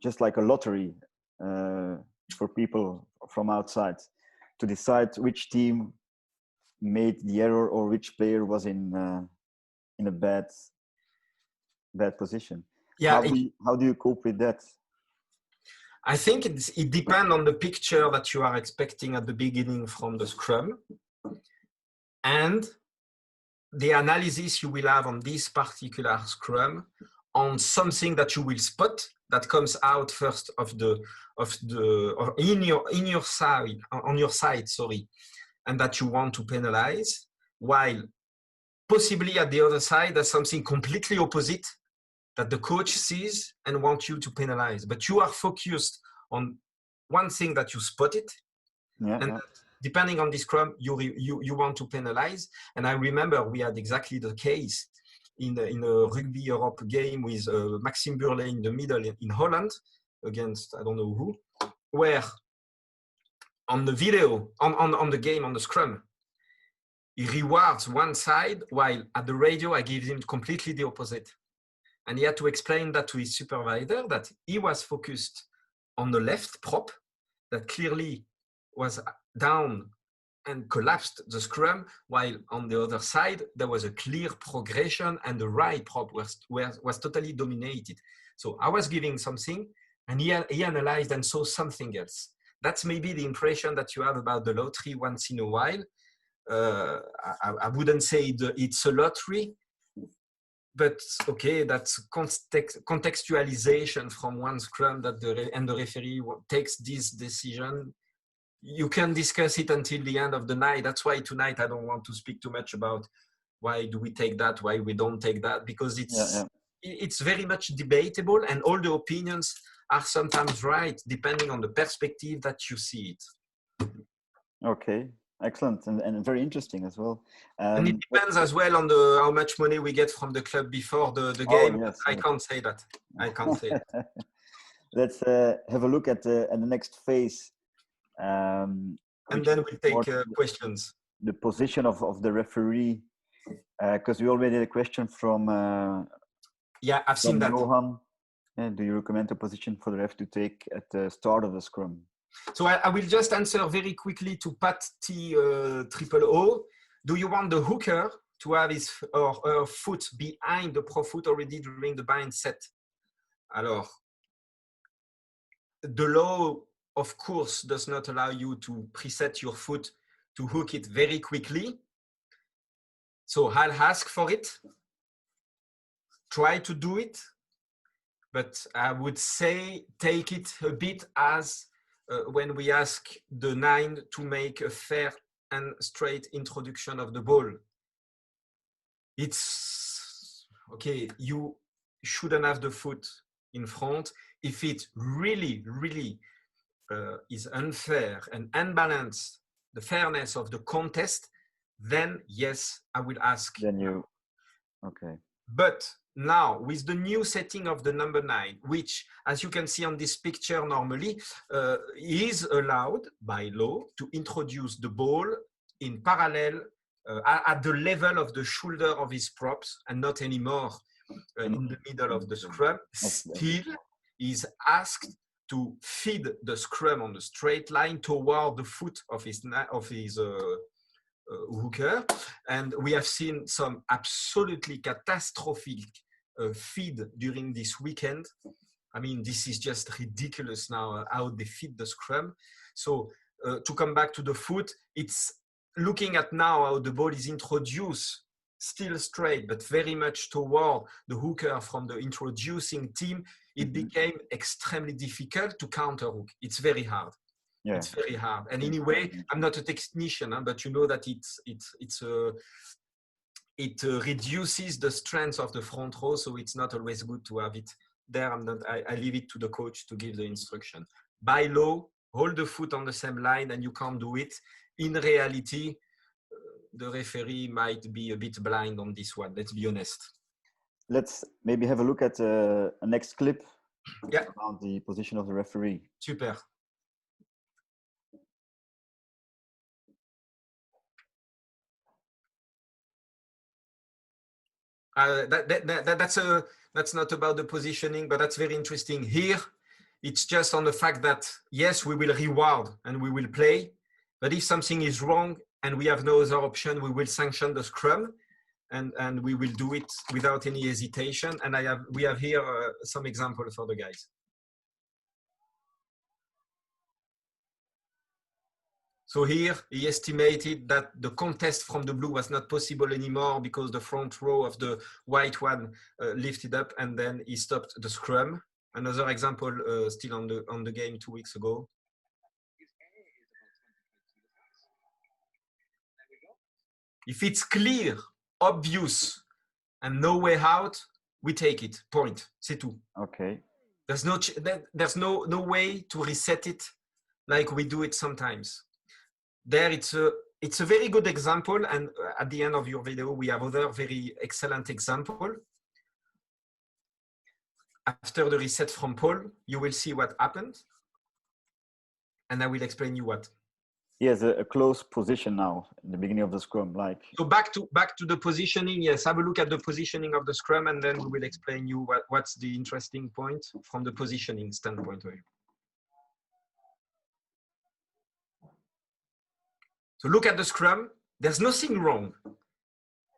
[SPEAKER 1] just like a lottery for people from outside to decide which team made the error or which player was in a bad position.
[SPEAKER 2] Yeah.
[SPEAKER 1] How do you cope with that?
[SPEAKER 2] I think it depends on the picture that you are expecting at the beginning from the scrum, and the analysis you will have on this particular scrum on something that you will spot that comes out first or in your side, on your side, sorry, and that you want to penalize, while possibly at the other side there's something completely opposite that the coach sees and wants you to penalize, but you are focused on one thing that you spotted, and depending on the scrum, you want to penalize. And I remember we had exactly the case in a Rugby Europe game with Maxime Burlet in the middle in Holland against I don't know who, where on the video, on the game, on the scrum, he rewards one side, while at the radio I give him completely the opposite. And he had to explain that to his supervisor, that he was focused on the left prop that clearly was down and collapsed the scrum, while on the other side there was a clear progression and the right prop was totally dominated. So I was giving something, and he analyzed and saw something else. That's maybe the impression that you have about the lottery once in a while. I wouldn't say it's a lottery, but okay, that's contextualization from one scrum that the referee takes this decision. You can discuss it until the end of the night. That's why tonight I don't want to speak too much about why do we take that, why we don't take that, because it's very much debatable, and all the opinions are sometimes right depending on the perspective that you see it.
[SPEAKER 1] Okay, excellent, and very interesting as well.
[SPEAKER 2] And it depends as well on how much money we get from the club before the game.
[SPEAKER 1] Yes,
[SPEAKER 2] I can't say that. I can't say that.
[SPEAKER 1] Let's have a look at the next phase.
[SPEAKER 2] And then we'll take questions.
[SPEAKER 1] The position of the referee, because we already had a question from
[SPEAKER 2] I've seen that.
[SPEAKER 1] Johan. Do you recommend a position for the ref to take at the start of the scrum?
[SPEAKER 2] So I will just answer very quickly to Pat T00. Do you want the hooker to have his or her foot behind the pro foot already during the bind set? Alors, the law, of course, does not allow you to preset your foot to hook it very quickly. So I'll ask for it. Try to do it. But I would say take it a bit as when we ask the 9 to make a fair and straight introduction of the ball. It's okay, you shouldn't have the foot in front. If it really, really is unfair and unbalanced, the fairness of the contest, then yes, I will ask.
[SPEAKER 1] Then you, okay.
[SPEAKER 2] But now with the new setting of the number 9, which, as you can see on this picture, normally is allowed by law to introduce the ball in parallel at the level of the shoulder of his props and not anymore in the middle of the scrum. Still is asked to feed the scrum on the straight line toward the foot of his hooker, and we have seen some absolutely catastrophic feed during this weekend. I mean, this is just ridiculous now how they feed the scrum. So to come back to the foot, it's looking at now how the ball is introduced, still straight, but very much toward the hooker from the introducing team. It became extremely difficult to counter hook. It's very hard. Yeah. It's very hard. And anyway, I'm not a technician, but you know that it reduces the strength of the front row, so it's not always good to have it there. I leave it to the coach to give the instruction. By law, hold the foot on the same line, and you can't do it. In reality, the referee might be a bit blind on this one. Let's be honest.
[SPEAKER 1] Let's maybe have a look at a next clip about the position of the referee.
[SPEAKER 2] Super. That's not about the positioning, but that's very interesting. Here, it's just on the fact that, yes, we will reward and we will play, but if something is wrong and we have no other option, we will sanction the scrum, and we will do it without any hesitation. And we have here some examples for the guys. So here, he estimated that the contest from the blue was not possible anymore because the front row of the white one lifted up, and then he stopped the scrum. Another example still on the game 2 weeks ago. If it's clear, obvious, and no way out, we take it. Point. C'est tout.
[SPEAKER 1] Okay.
[SPEAKER 2] There's no way to reset it like we do it sometimes. There, it's a very good example, and at the end of your video, we have other very excellent example. After the reset from Paul, you will see what happened, and I will explain you what.
[SPEAKER 1] He has a close position now in the beginning of the scrum, like.
[SPEAKER 2] So back to the positioning. Yes, have a look at the positioning of the scrum, and then we will explain you what's the interesting point from the positioning standpoint of view. So look at the scrum. There's nothing wrong.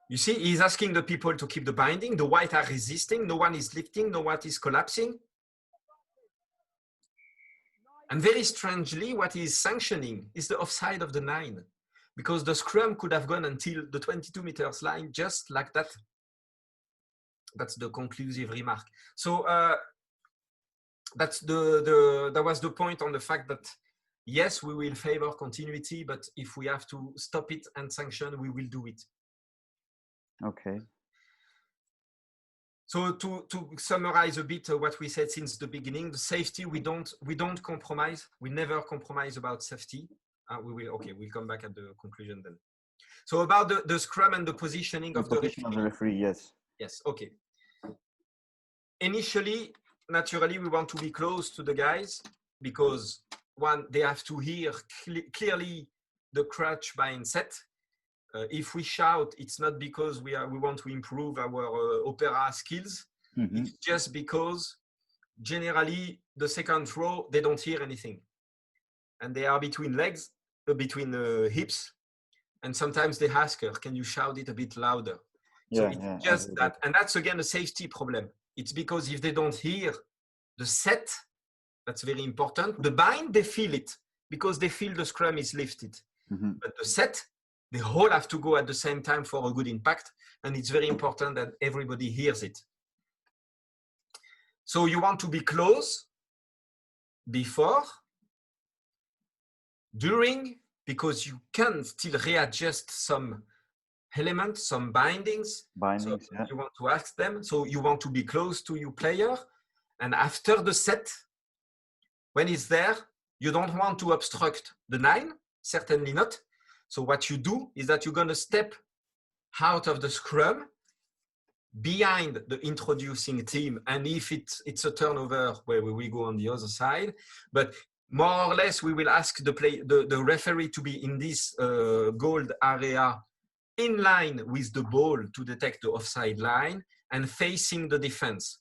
[SPEAKER 2] You see, he's asking the people to keep the binding. The white are resisting. No one is lifting. No one is collapsing. And very strangely, what he is sanctioning is the offside of the 9, because the scrum could have gone until the 22 meters line just like that. That's the conclusive remark. So that's that was the point on the fact that, yes, we will favor continuity, but if we have to stop it and sanction, we will do it.
[SPEAKER 1] Okay.
[SPEAKER 2] So to summarize a bit what we said since the beginning, the safety, we don't compromise. We never compromise about safety. We'll come back at the conclusion then. So about the scrum and the positioning of the
[SPEAKER 1] referee, yes.
[SPEAKER 2] Yes, okay. Initially, naturally, we want to be close to the guys because, one, they have to hear clearly the crouch bind set. If we shout, it's not because we want to improve our opera skills. Mm-hmm. It's just because generally the second row, they don't hear anything. And they are between legs, between hips. And sometimes they ask her, can you shout it a bit louder? So it's just that. And that's again a safety problem. It's because if they don't hear the set, that's very important. The bind, they feel it because they feel the scrum is lifted. Mm-hmm. But the set, they all have to go at the same time for a good impact. And it's very important that everybody hears it. So you want to be close before, during, because you can still readjust some elements, some bindings. So you want to ask them. So you want to be close to your player. And after the set, when it's there, you don't want to obstruct the 9, certainly not. So what you do is that you're going to step out of the scrum behind the introducing team, and if it's a turnover, where we will go on the other side. But more or less, we will ask the referee to be in this gold area, in line with the ball to detect the offside line and facing the defense.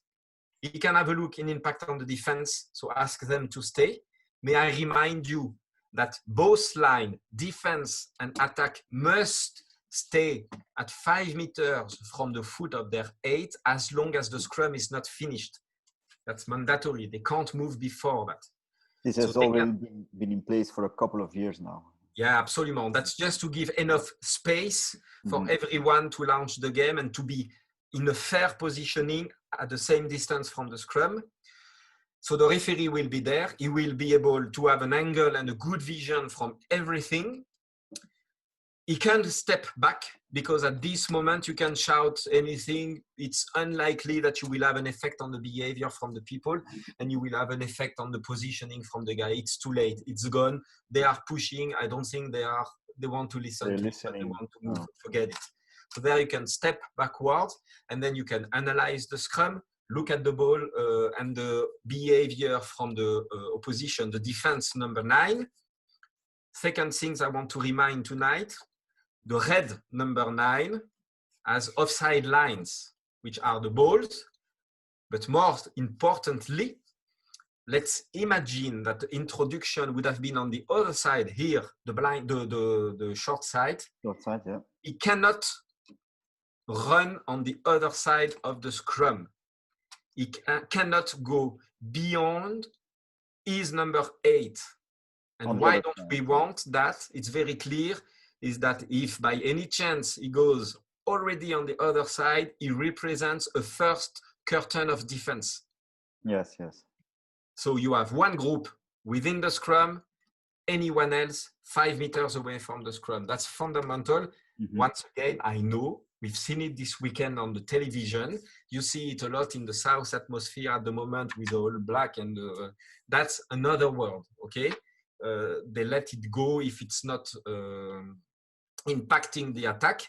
[SPEAKER 2] He can have a look in impact on the defense, so ask them to stay. May I remind you that both line, defense and attack, must stay at 5 meters from the foot of their 8 as long as the scrum is not finished. That's mandatory. They can't move before that.
[SPEAKER 1] This has already been in place for a couple of years now.
[SPEAKER 2] Yeah, absolutely. That's just to give enough space for everyone to launch the game and to be in a fair positioning at the same distance from the scrum. So the referee will be there. He will be able to have an angle and a good vision from everything. He can step back because at this moment you can shout anything. It's unlikely that you will have an effect on the behavior from the people, and you will have an effect on the positioning from the guy. It's too late. It's gone. They are pushing. I don't think they want to listen to it, but they want to move. Forget it. So there you can step backwards, and then you can analyze the scrum, look at the ball and the behavior from the opposition, the defense number 9. Second things I want to remind tonight, the red number 9 has offside lines, which are the balls. But more importantly, let's imagine that the introduction would have been on the other side here, the short side.
[SPEAKER 1] Short side, yeah.
[SPEAKER 2] It cannot run on the other side of the scrum. It cannot go beyond his number 8. And why don't we want that? It's very clear, is that if by any chance he goes already on the other side, he represents a first curtain of defense.
[SPEAKER 1] Yes, yes.
[SPEAKER 2] So you have one group within the scrum, anyone else 5 meters away from the scrum. That's fundamental. Once again, I know we've seen it this weekend on the television. You see it a lot in the South atmosphere at the moment with the All Black, and that's another world, okay? They let it go if it's not impacting the attack,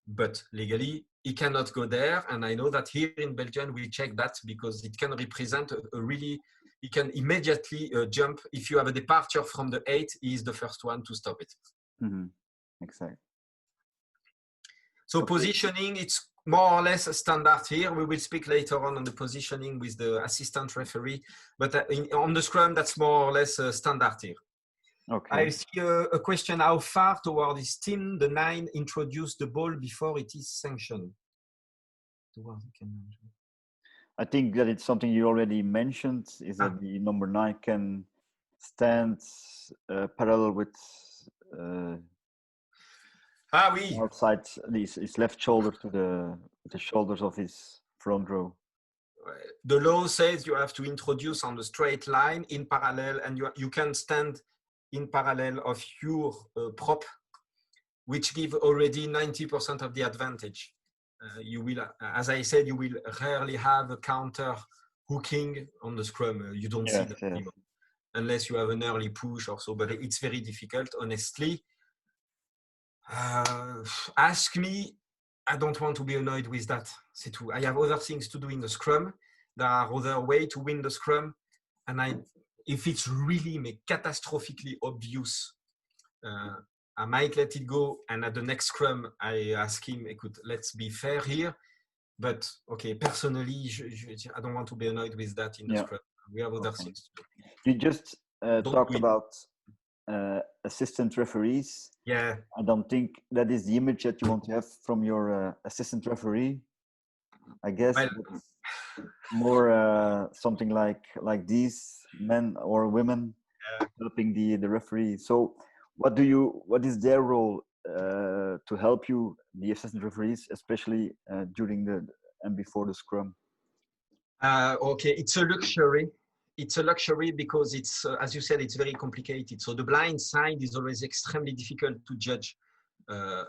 [SPEAKER 2] but legally he cannot go there. And I know that here in Belgium we check that because it can represent a really, he can immediately jump. If you have a departure from the 8, he is the first one to stop it.
[SPEAKER 1] Exactly.
[SPEAKER 2] So positioning, it's more or less a standard here. We will speak later on the positioning with the assistant referee, but on the scrum, that's more or less a standard here.
[SPEAKER 1] Okay.
[SPEAKER 2] I see a question: how far toward this team the 9 introduced the ball before it is sanctioned?
[SPEAKER 1] I think that it's something you already mentioned, is that the number 9 can stand parallel with outside his left shoulder to the shoulders of his front row.
[SPEAKER 2] The law says you have to introduce on the straight line in parallel, and you can stand in parallel of your prop, which give already 90% of the advantage. You will, as I said, you will rarely have a counter hooking on the scrum. You don't see that anymore, unless you have an early push or so, but it's very difficult, honestly. Ask me, I don't want to be annoyed with that. C'est tout. I have other things to do in the scrum. There are other ways to win the scrum, and if it's really catastrophically obvious, I might let it go, and at the next scrum I ask him, écoute, let's be fair here, but okay, personally I don't want to be annoyed with that in the scrum. We have other things to do.
[SPEAKER 1] You just talked about assistant referees.
[SPEAKER 2] Yeah,
[SPEAKER 1] I don't think that is the image that you want to have from your assistant referee. I guess more something like these men or women helping the referee. So what is their role to help you, the assistant referees, especially during and before the scrum?
[SPEAKER 2] Okay, it's a luxury. It's a luxury because it's, as you said, it's very complicated. So the blind side is always extremely difficult to judge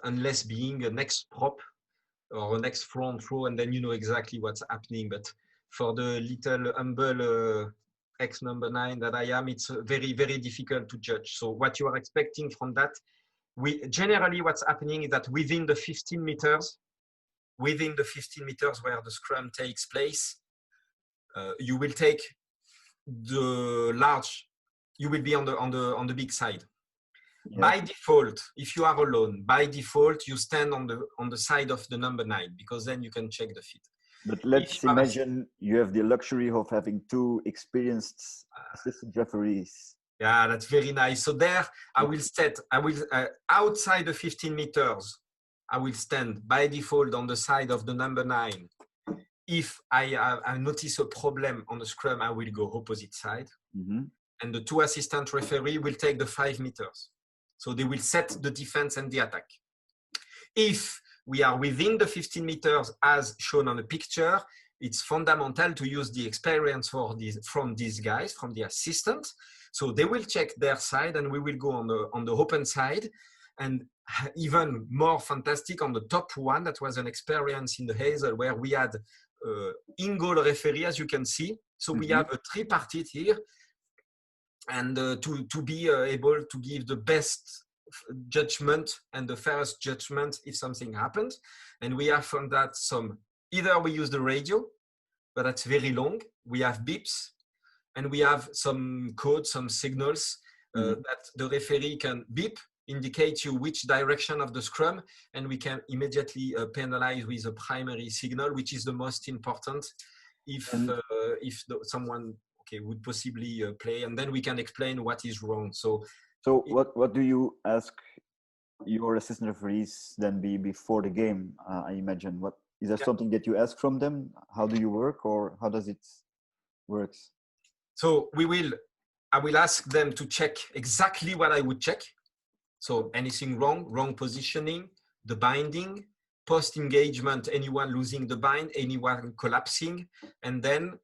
[SPEAKER 2] unless being a next prop or a next front row, and then you know exactly what's happening. But for the little humble X number 9 that I am, it's very, very difficult to judge. So what you are expecting from that, generally what's happening is that within the 15 meters, within the 15 meters where the scrum takes place, you will take you will be on the big side.
[SPEAKER 1] Yeah.
[SPEAKER 2] By default, if you are alone, by default, you stand on the side of the number 9, because then you can check the fit.
[SPEAKER 1] But let's imagine you have the luxury of having 2 experienced assistant referees.
[SPEAKER 2] Yeah, that's very nice. So there, I will outside the 15 meters, I will stand by default on the side of the number 9. If I notice a problem on the scrum, I will go opposite side.
[SPEAKER 1] Mm-hmm.
[SPEAKER 2] And the 2 assistant referee will take the 5 meters. So they will set the defense and the attack. If we are within the 15 meters as shown on the picture, it's fundamental to use the experience from these guys, from the assistants. So they will check their side and we will go on the open side. And even more fantastic, on the top one, that was an experience in the Hazel where we had in-goal referee, as you can see. So we have a tripartite here. And to be able to give the best judgment and the fairest judgment if something happens. And we have found that either we use the radio, but that's very long. We have beeps, and we have some code, some signals that the referee can beep, indicate you which direction of the scrum, and we can immediately penalize with a primary signal, which is the most important if someone would possibly play, and then we can explain what is wrong. So
[SPEAKER 1] what do you ask your assistant referees then before the game? I imagine, what is there something that you ask from them? How do you work, or how does it work?
[SPEAKER 2] So I will ask them to check exactly what I would check. So anything wrong positioning, the binding, post engagement, anyone losing the bind, anyone collapsing, and then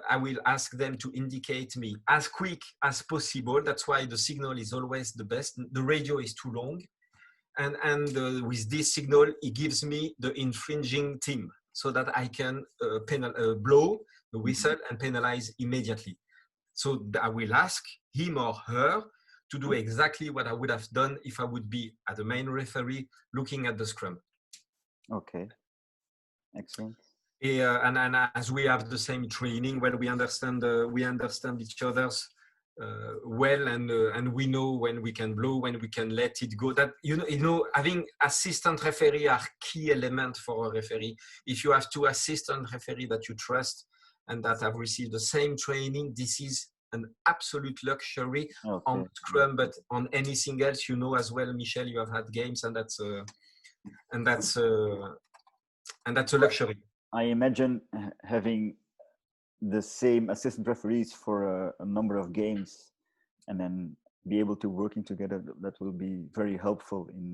[SPEAKER 2] I will ask them to indicate me as quick as possible. That's why the signal is always the best. The radio is too long. And with this signal, it gives me the infringing team so that I can blow the whistle and penalize immediately. So I will ask him or her to do exactly what I would have done if I would be at the main referee looking at the scrum.
[SPEAKER 1] Okay, excellent.
[SPEAKER 2] And as we have the same training, well, we understand each other's well, and we know when we can blow, when we can let it go. That having assistant referee are key element for a referee. If you have 2 assistant referee that you trust and that have received the same training, this is an absolute luxury on Scrum, but on anything else, as well, Michel, you have had games, and that's a luxury.
[SPEAKER 1] I imagine having the same assistant referees for a number of games and then be able to working together. That will be very helpful in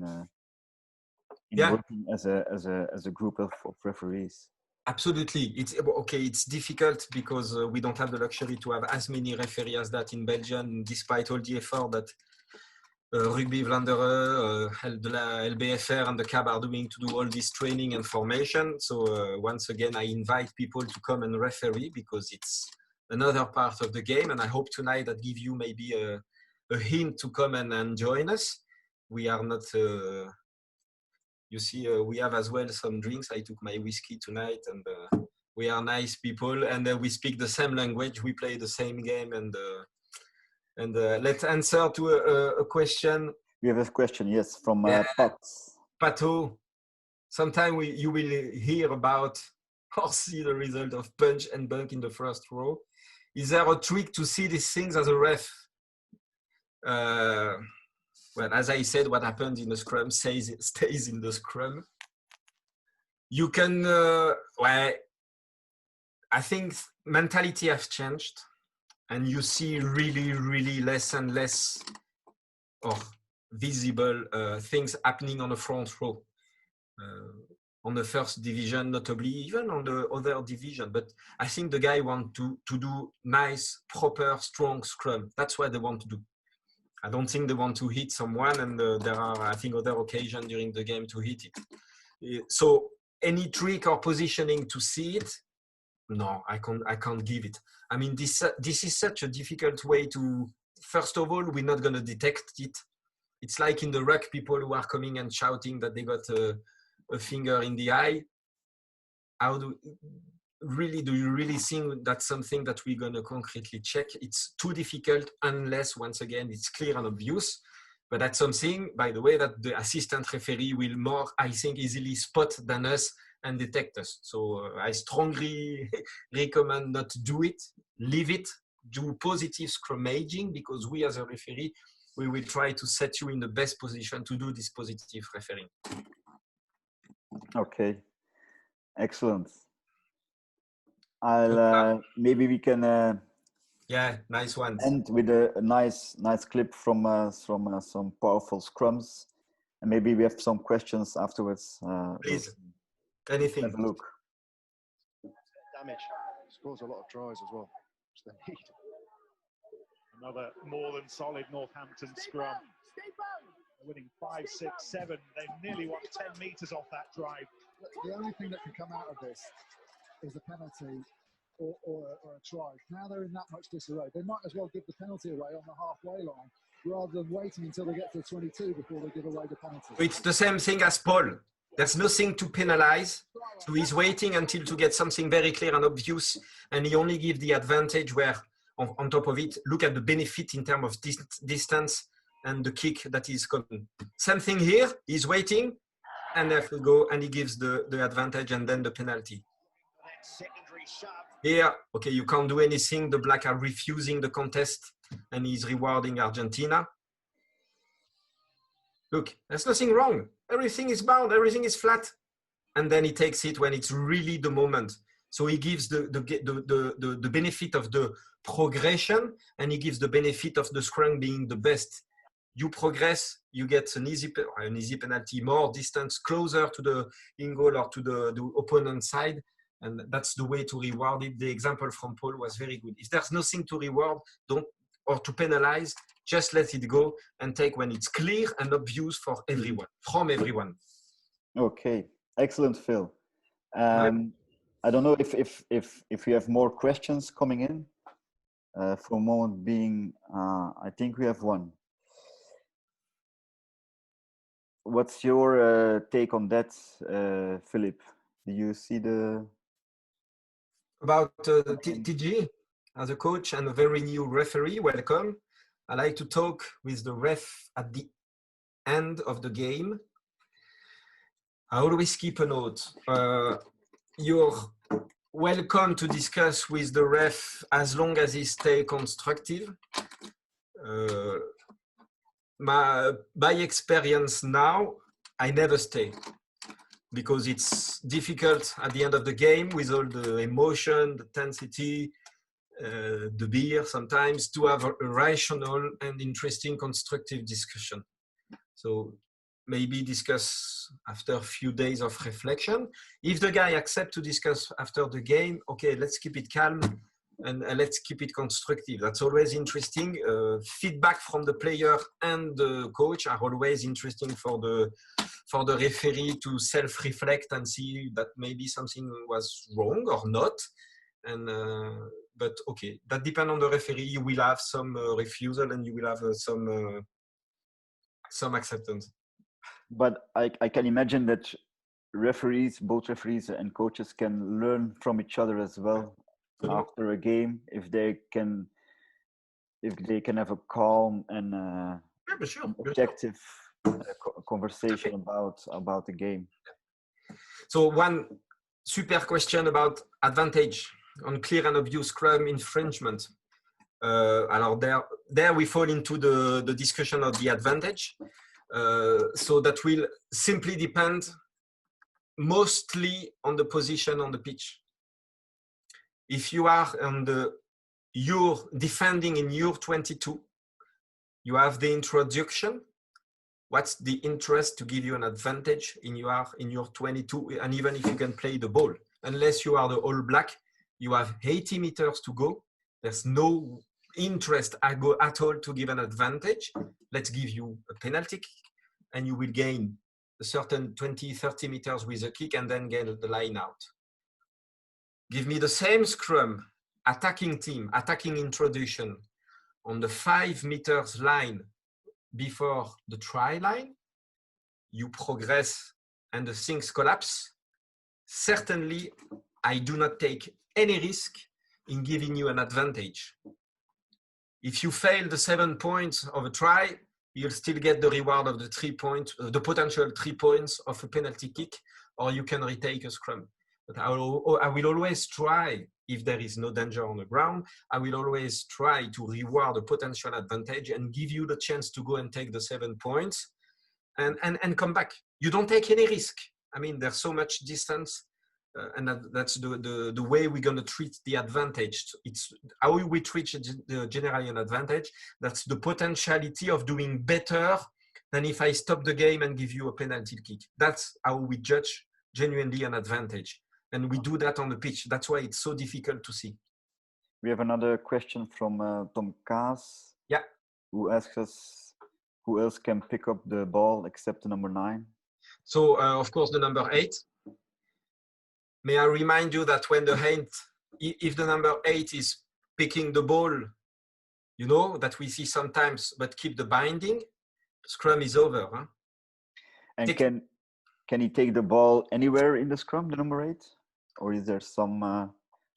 [SPEAKER 1] working as a group of referees.
[SPEAKER 2] Absolutely. It's difficult because we don't have the luxury to have as many referees as that in Belgium, despite all the effort that Rugby Vlaanderen, LBFR and the CAB are doing to do all this training and formation. So once again, I invite people to come and referee because it's another part of the game. And I hope tonight that give you maybe a hint to come and join us. We are not, we have as well some drinks. I took my whiskey tonight, and we are nice people, and we speak the same language. We play the same game, and let's answer to a question.
[SPEAKER 1] We have a question, yes, from Pat.
[SPEAKER 2] Pato. Sometime you will hear about or see the result of punch and bunk in the first row. Is there a trick to see these things as a ref? Well, as I said, what happens in the scrum stays in the scrum. You can, I think mentality has changed. And you see really, really less and less visible things happening on the front row, on the first division, notably, even on the other division. But I think the guy want to do nice, proper, strong scrum. That's what they want to do. I don't think they want to hit someone, and there are, I think, other occasions during the game to hit it. So any trick or positioning to see it, no, I can't give it. I mean, this is such a difficult way to, first of all, we're not going to detect it. It's like in the ruck, people who are coming and shouting that they got a finger in the eye. do you really think that's something that we're going to concretely check? It's too difficult unless, once again, it's clear and obvious. But that's something, by the way, that the assistant referee will more, I think, easily spot than us and detect us. So I strongly recommend not to do it. Leave it. Do positive scrummaging, because we as a referee, we will try to set you in the best position to do this positive refereeing.
[SPEAKER 1] Okay, excellent. Maybe we can
[SPEAKER 2] yeah, nice one.
[SPEAKER 1] End with a nice clip from some powerful scrums, and maybe we have some questions afterwards.
[SPEAKER 2] Please, anything.
[SPEAKER 1] Have a look.
[SPEAKER 3] Damage scores a lot of tries as well, which they need. Another more than solid Northampton scrum. They're winning 5, 6, 7. They nearly want 10 meters off that drive.
[SPEAKER 4] The only thing that can come out of this is a penalty or a try. Now they're in that much disarray. They might as well give the penalty away on the halfway line rather than waiting until they get to 22 before they give away the penalty.
[SPEAKER 2] It's the same thing as Paul. There's nothing to penalize. So he's waiting until to get something very clear and obvious, and he only gives the advantage where, on top of it, look at the benefit in terms of distance and the kick that is coming. Same thing here. He's waiting, and there we go, and he gives the advantage and then the penalty. Here, okay, you can't do anything. The black are refusing the contest, and he's rewarding Argentina. Look, there's nothing wrong. Everything is bound, everything is flat. And then he takes it when it's really the moment. So he gives the benefit of the progression, and he gives the benefit of the scrum being the best. You progress, you get an easy penalty, more distance, closer to the in goal or to the opponent's side. And that's the way to reward it. The example from Paul was very good. If there's nothing to reward, or to penalize, just let it go and take when it's clear and obvious for everyone, from everyone.
[SPEAKER 1] Okay, excellent, Phil. I don't know if you have more questions coming in. For a moment being, I think we have one. What's your take on that, Philippe? Do you see the...
[SPEAKER 2] About TG as a coach and a very new referee, welcome. I like to talk with the ref at the end of the game. I always keep a note. You're welcome to discuss with the ref as long as he stays constructive. By experience now, I never stay, because it's difficult at the end of the game with all the emotion, the intensity, the beer sometimes, to have a rational and interesting constructive discussion. So maybe discuss after a few days of reflection. If the guy accepts to discuss after the game, okay, let's keep it calm and let's keep it constructive. That's always interesting. Feedback from the player and the coach are always interesting for the referee to self-reflect and see that maybe something was wrong or not. And but okay, that depends on the referee. You will have some refusal and you will have some acceptance.
[SPEAKER 1] But I can imagine that both referees and coaches can learn from each other as well after a game, if they can have a calm and objective conversation about the game.
[SPEAKER 2] So one super question about advantage on clear and obvious scrum infringement. There we fall into the discussion of the advantage. So that will simply depend mostly on the position on the pitch. If you are you're defending in your 22, you have the introduction. What's the interest to give you an advantage in your 22? And even if you can play the ball, unless you are the All Black, you have 80 meters to go. There's no interest at all to give an advantage. Let's give you a penalty kick, and you will gain a certain 20, 30 meters with a kick and then get the line out. Give me the same scrum, attacking team, attacking introduction on the 5 meters line before the try line. You progress and the things collapse. certainly I do not take any risk in giving you an advantage. If you fail the 7 points of a try, you'll still get the reward of the 3 points, the potential 3 points of a penalty kick, or you can retake a scrum. But I will always try, if there is no danger on the ground, I will always try to reward a potential advantage and give you the chance to go and take the 7 points and come back. You don't take any risk. I mean, there's so much distance, and that's the way we're going to treat the advantage. It's how we treat generally an advantage. That's the potentiality of doing better than if I stop the game and give you a penalty kick. That's how we judge genuinely an advantage. And we do that on the pitch. That's why it's so difficult to see.
[SPEAKER 1] We have another question from Tom Kaas.
[SPEAKER 2] Yeah.
[SPEAKER 1] Who asks us, who else can pick up the ball except the number 9?
[SPEAKER 2] So, of course, the number 8. May I remind you that when the 8, if the number 8 is picking the ball, you know, that we see sometimes, but keep the binding, scrum is over. Huh?
[SPEAKER 1] And can he take the ball anywhere in the scrum, the number 8? Or is there some,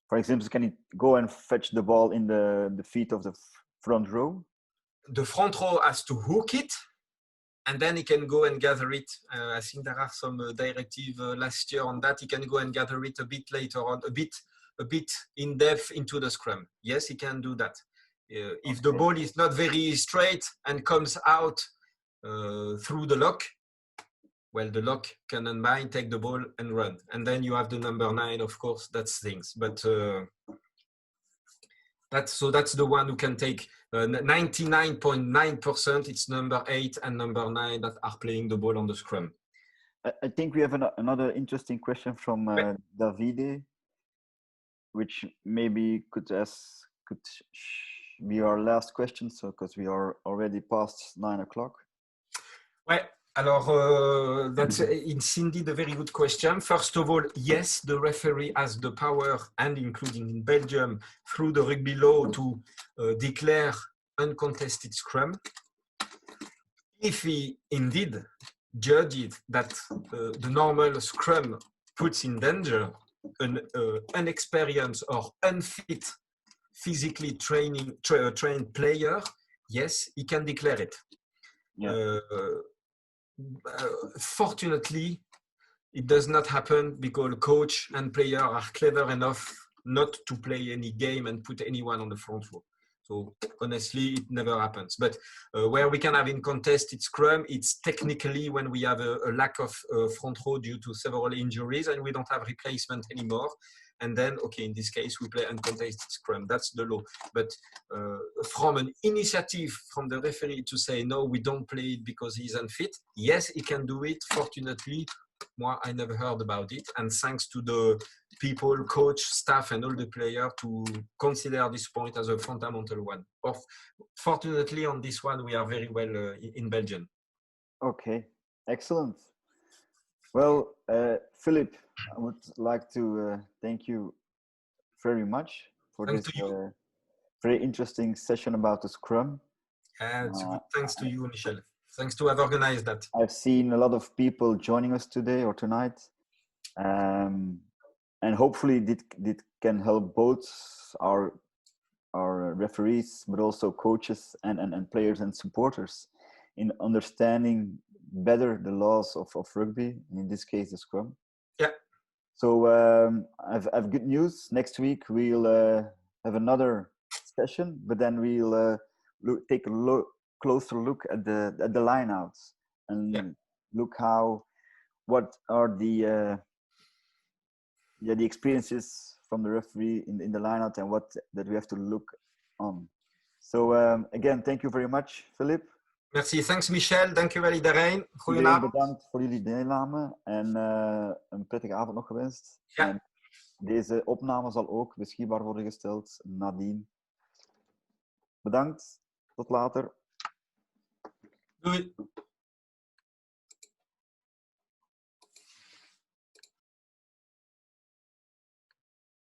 [SPEAKER 1] for example, can he go and fetch the ball in the feet of the front row?
[SPEAKER 2] The front row has to hook it, and then he can go and gather it. I think there are some directive last year on that. He can go and gather it a bit later on, a bit in depth into the scrum. Yes, he can do that. If the ball is not very straight and comes out through the lock, well, the lock can unbind, take the ball and run. And then you have the number 9, of course, that's things. But that's the one who can take 99.9%. It's number 8 and number 9 that are playing the ball on the scrum.
[SPEAKER 1] I think we have another interesting question from Davide, which maybe could be our last question. So, because we are already past 9 o'clock.
[SPEAKER 2] Well, alors, it's indeed a very good question. First of all, yes, the referee has the power, and including in Belgium, through the rugby law, to declare uncontested scrum. If he indeed judges that the normal scrum puts in danger an inexperienced or unfit, physically trained player, yes, he can declare it.
[SPEAKER 1] Yeah.
[SPEAKER 2] Fortunately, it does not happen because coach and player are clever enough not to play any game and put anyone on the front row. So honestly, it never happens. But where we can have uncontested scrum, it's technically when we have a lack of front row due to several injuries and we don't have replacement anymore. And then, okay, in this case, we play uncontested scrum. That's the law. But from an initiative from the referee to say, no, we don't play it because he's unfit, yes, he can do it. Fortunately, I never heard about it. And thanks to the people, coach, staff, and all the players to consider this point as a fundamental one. Fortunately, on this one, we are very well in Belgium.
[SPEAKER 1] Okay, excellent. Well, Philippe, I would like to thank you very much for this very interesting session about the Scrum.
[SPEAKER 2] It's good. Thanks to you, Michel. Thanks to have organized that.
[SPEAKER 1] I've seen a lot of people joining us today or tonight. And hopefully it can help both our referees, but also coaches and players and supporters in understanding better the laws of rugby, in this case the Scrum.
[SPEAKER 2] Yeah.
[SPEAKER 1] So I've good news. Next week we'll have another session, but then we'll take a closer look at the lineouts and look what are the experiences from the referee in the lineout and what that we have to look on. So again, thank you very much, Philippe.
[SPEAKER 2] Merci, thanks Michel. Dankjewel iedereen.
[SPEAKER 1] Goedenavond. Bedankt voor jullie deelname en een prettige avond nog gewenst.
[SPEAKER 2] Ja.
[SPEAKER 1] En deze opname zal ook beschikbaar worden gesteld nadien. Bedankt. Tot later.
[SPEAKER 2] Doei.